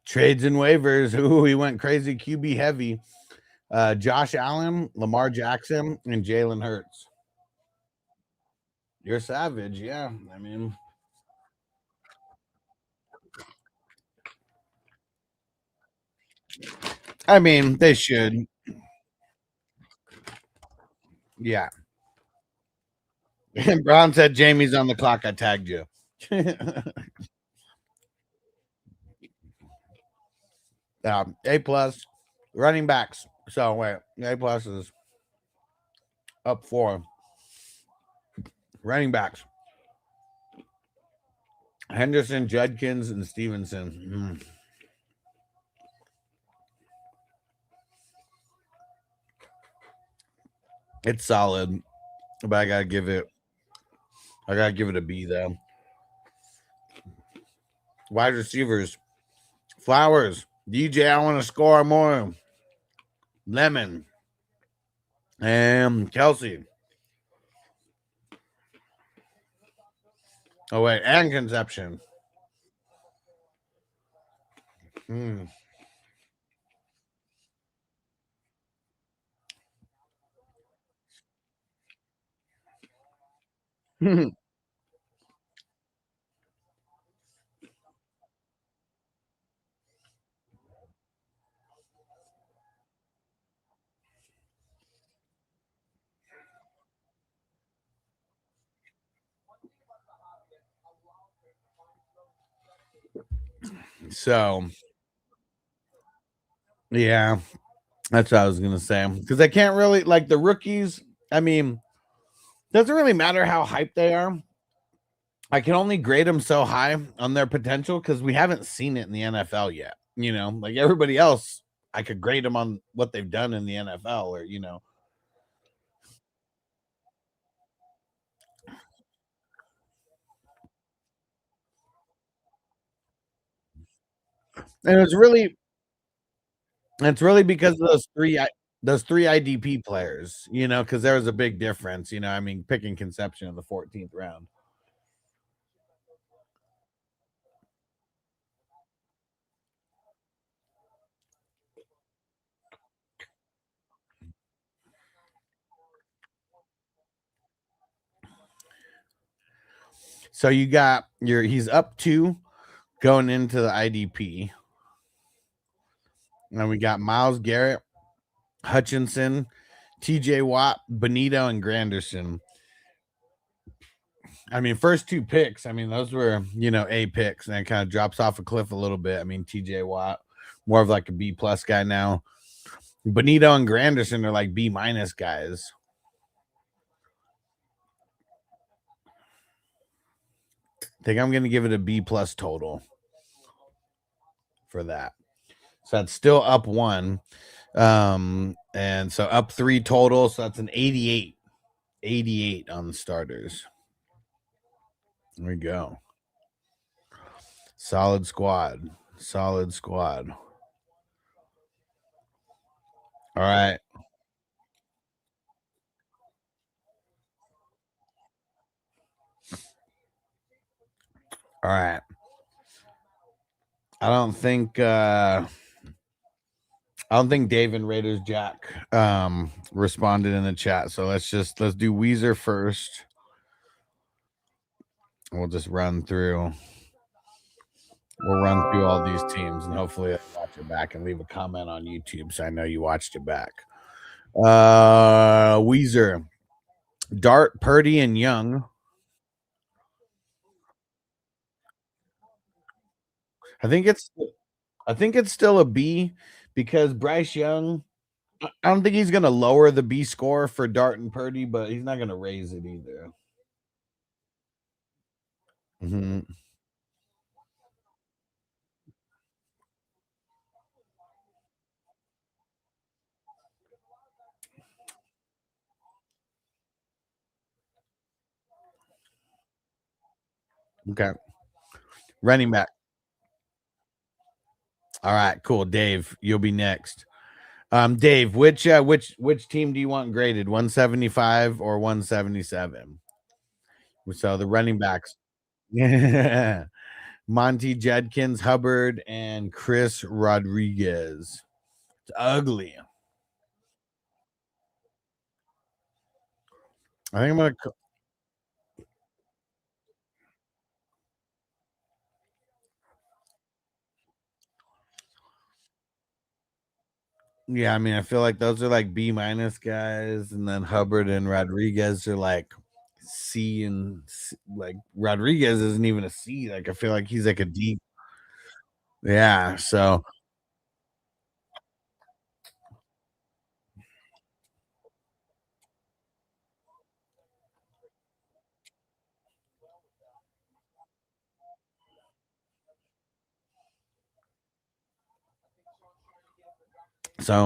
Trades and waivers. Ooh, he went crazy QB heavy. Josh Allen, Lamar Jackson, and Jalen Hurts. You're savage, yeah. I mean, they should. Yeah. Brown said Jamie's on the clock. I tagged you. A plus running backs. So wait, A plus is up 4 running backs. Henderson, Judkins, and Stevenson. It's solid, but I gotta give it a B though. Wide receivers. Flowers. DJ, I want to score more. Lemon. And Kelsey. Oh wait, and Conception. Hmm. So yeah, that's what I was gonna say. Because I can't really like the rookies. I mean, doesn't really matter how hyped they are. I can only grade them so high on their potential because we haven't seen it in the NFL yet. Like everybody else, I could grade them on what they've done in the NFL, or. And it's really because of those three IDP players, because there was a big difference. I mean, picking Conception in the 14th round. So you got he's up 2 going into the IDP. And we got Miles Garrett, Hutchinson, TJ Watt, Benito, and Granderson. I mean, first 2 picks, I mean, those were, A picks, and it kind of drops off a cliff a little bit. I mean, TJ Watt, more of like a B plus guy now. Benito and Granderson are like B minus guys. I think I'm gonna give it a B plus total for that. So that's still up 1. And so up 3 total. So that's an 88. 88 on the starters. There we go. Solid squad. Solid squad. All right. All right. I don't think Dave and Raiders Jack responded in the chat. So let's do Weezer first. We'll just run through. We'll run through all these teams and hopefully I'll watch it back and leave a comment on YouTube so I know you watched it back. Weezer, Dart, Purdy, and Young. I think it's still a B because Bryce Young. I don't think he's gonna lower the B score for Dart and Purdy, but he's not gonna raise it either. Mhm. Okay. Running back. All right, cool. Dave, you'll be next. Dave, which team do you want graded? 175 or 177? So the running backs. Yeah. Monty Judkins, Hubbard, and Chris Rodriguez. It's ugly. I think I'm gonna. Yeah, I mean, I feel like those are like B minus guys, and then Hubbard and Rodriguez are like C and like Rodriguez isn't even a C. Like I feel like he's like a D. Yeah. So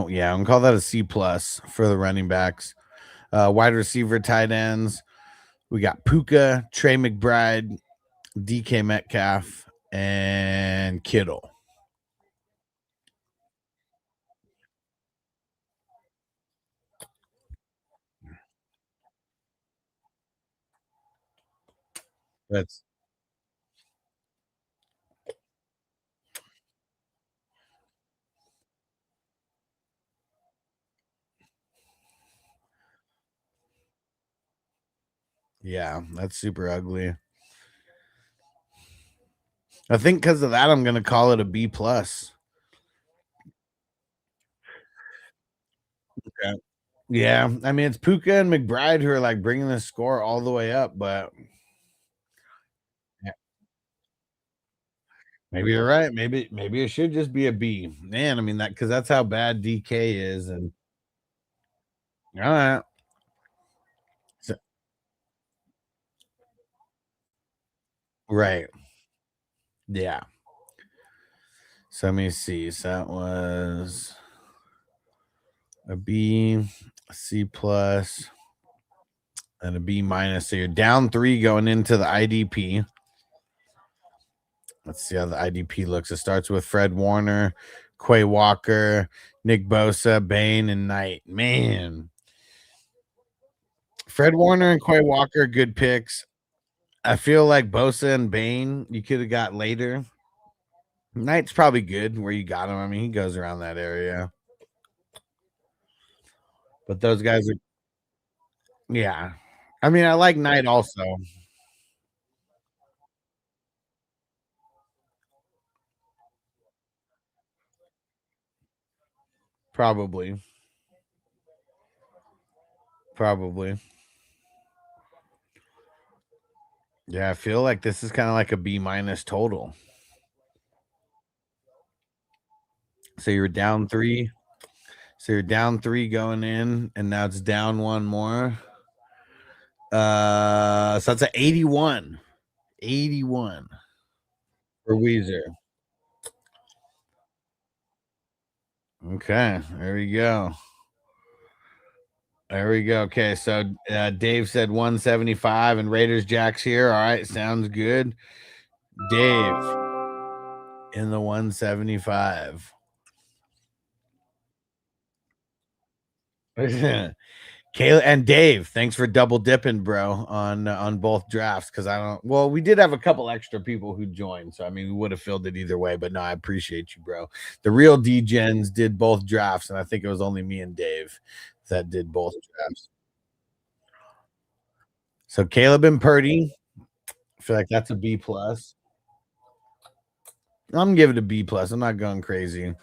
yeah, I'm gonna call that a C plus for the running backs. Wide receiver, tight ends. We got Puka, Trey McBride, DK Metcalf, and Kittle. That's yeah, that's super ugly. I think because of that, I'm gonna call it a B plus. Okay. Yeah, I mean it's Puka and McBride who are like bringing the score all the way up, but yeah, maybe you're right. Maybe it should just be a B. Man, I mean that because that's how bad DK is, and all right, so, right, yeah. So let me see. So that was a B, a C plus, and a B minus. So you're down three going into the IDP. Let's see how the IDP looks. It starts with Fred Warner, Quay Walker, Nick Bosa, Bain, and Knight. Man, Fred Warner and Quay Walker, good picks. I feel like Bosa and Bain you could have got later. Knight's probably good where you got him. I mean, he goes around that area. But those guys are yeah. I mean, I like Knight also. Probably. Probably. Yeah, I feel like this is kind of like a B minus total. So you're down three. So you're down three going in, and now it's down one more. So that's an 81. 81 for Weezer. Okay, there we go. There we go. Okay, so Dave said 175 and Raiders Jacks here. All right, sounds good. Dave in the 175. Kayla and Dave, thanks for double dipping, bro, on both drafts. Because I don't. Well, we did have a couple extra people who joined, so I mean, we would have filled it either way. But no, I appreciate you, bro. The real D-gens did both drafts, and I think it was only me and Dave that did both drafts. So Caleb and Purdy, I feel like that's a B plus. I'm gonna give it a B plus. I'm not going crazy.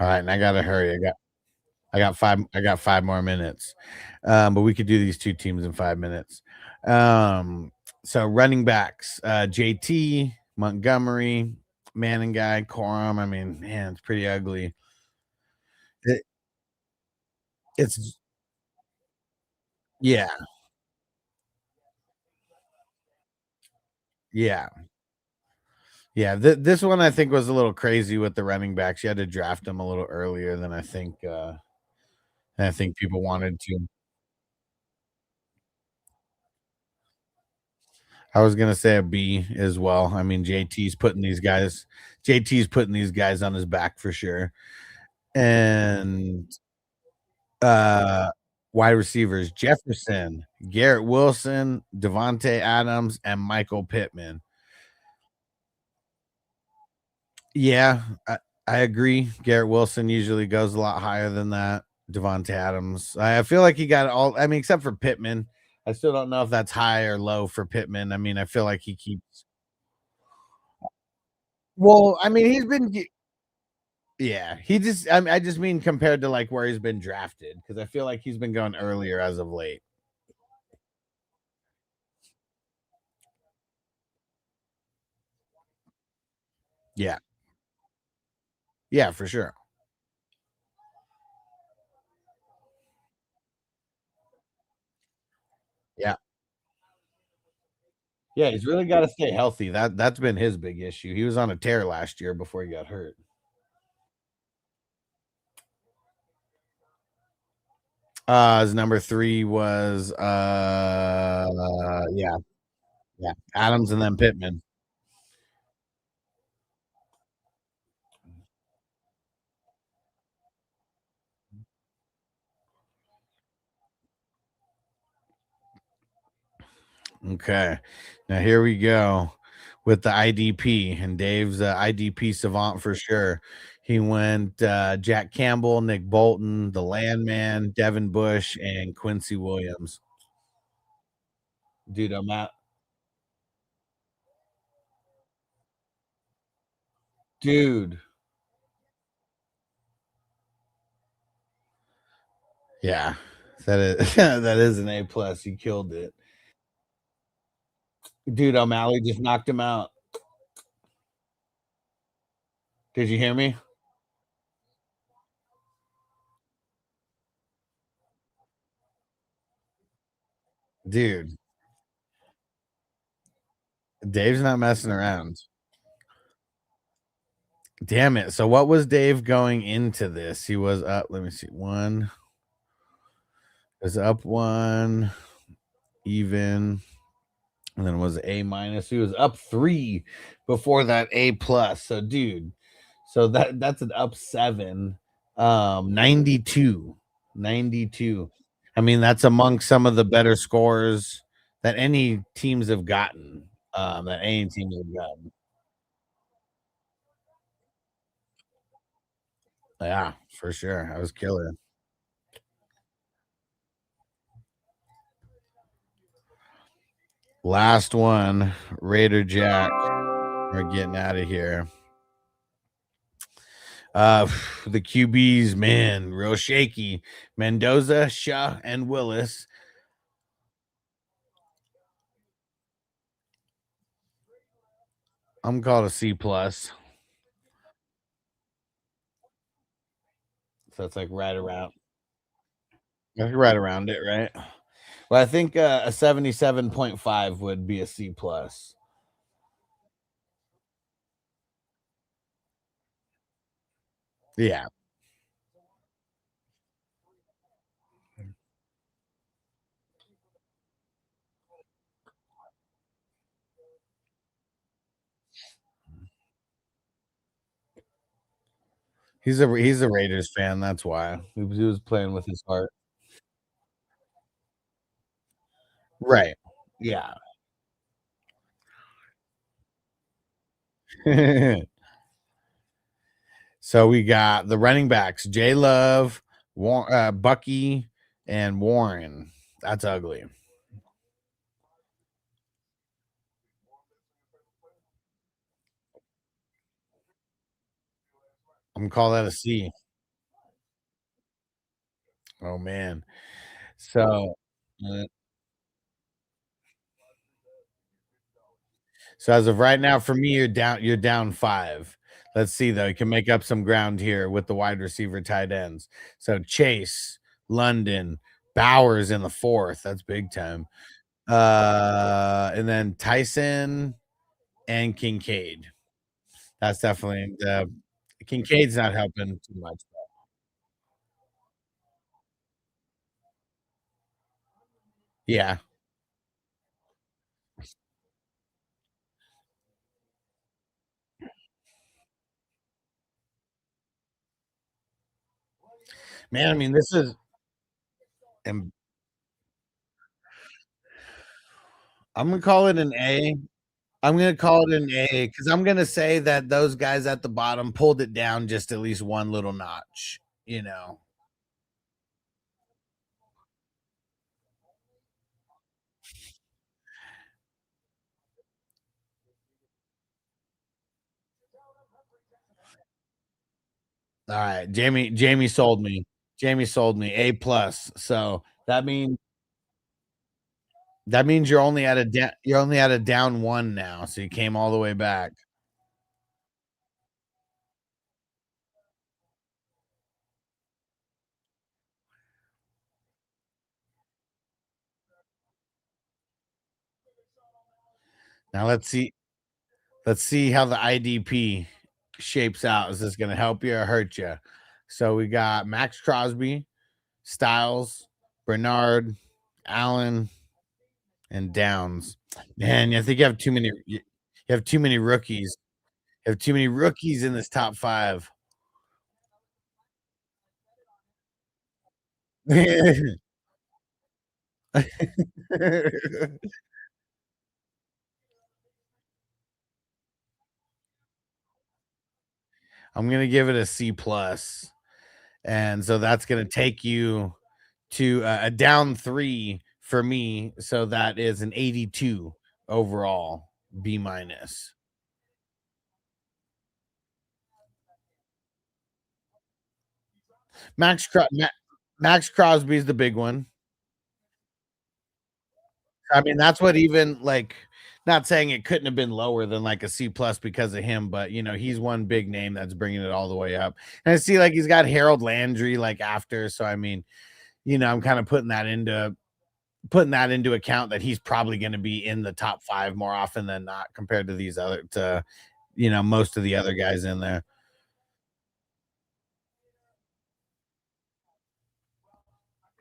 All right, and I gotta hurry. I got 5 more minutes. But we could do these two teams in 5 minutes. So running backs, JT, Montgomery, Manning guy, Corum. I mean, man, it's pretty ugly. It, it's yeah, yeah, yeah. This one I think was a little crazy with the running backs. You had to draft them a little earlier than I think people wanted to. I was gonna say a B as well. I mean, JT's putting these guys on his back for sure. And uh wide receivers, Jefferson, Garrett Wilson, Devontae Adams, and Michael Pittman. Yeah, I agree. Garrett Wilson usually goes a lot higher than that. Devontae Adams. I feel like he got all, I mean, except for Pittman. I still don't know if that's high or low for Pittman. I mean, I feel like he keeps, well, I mean, he's been, yeah, he just, I just mean compared to like where he's been drafted, because I feel like he's been going earlier as of late. Yeah. Yeah, for sure. Yeah. Yeah, he's really got to stay healthy. That's been his big issue. He was on a tear last year before he got hurt. His number 3 was yeah, yeah, Adams and then Pittman. Okay. Now here we go with the IDP, and Dave's IDP savant for sure. He went Jack Campbell, Nick Bolton, the Landman, Devin Bush, and Quincy Williams. Dude, I'm out. Dude. Yeah. That is that is an A plus. He killed it. Dude, O'Malley just knocked him out. Did you hear me? Dude, Dave's not messing around. Damn it. So what was Dave going into this? He was up, let me see, one, was up one, even, and then was A minus. He was up 3 before that A plus. So dude, so that's an up 7. 92. 92. I mean, that's among some of the better scores that any teams have gotten. That any teams have gotten. Yeah, for sure. I was killer. Last one, Raider Jack. We're getting out of here. Uh the QBs, man, real shaky. Mendoza, Shaw, and Willis. I'm called a C plus. So it's like right around it, right? Well, I think a 77.5 would be a C plus. Yeah. He's a Raiders fan, that's why. He was playing with his heart. Right. Yeah. So we got the running backs, J Love, Bucky, and Warren. That's ugly. I'm gonna call that a C. Oh man. So uh, so as of right now, for me, you're down 5. Let's see though. You can make up some ground here with the wide receiver tight ends. So Chase, London, Bowers in the 4th. That's big time. And then Tyson and Kincaid. That's definitely the Kincaid's not helping too much. Yeah. Man, I mean, this is and I'm gonna call it an A. I'm gonna call it an A because I'm gonna say that those guys at the bottom pulled it down just at least one little notch, you know. All right, Jamie sold me. Jamie sold me A plus. So that means you're only at a down one now. So you came all the way back. Now let's see how the IDP shapes out. Is this gonna help you or hurt you? So we got Max Crosby, Styles, Bernard, Allen, and Downs. Man, I think you have too many rookies. You have too many rookies in this top five. I'm gonna give it a C plus, and so that's gonna take you to a down three for me. So that is an 82 overall, B minus. Max Crosby's the big one. I mean, that's what even like not saying it couldn't have been lower than like a C plus because of him, but he's one big name that's bringing it all the way up. And I see like he's got Harold Landry like after, so I mean, I'm kind of putting that into account that he's probably going to be in the top 5 more often than not compared to these other to most of the other guys in there.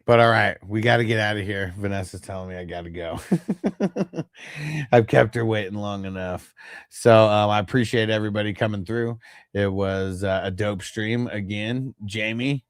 But all right, we got to get out of here. Vanessa's telling me I got to go. I've kept her waiting long enough. So I appreciate everybody coming through. It was a dope stream again. Jamie,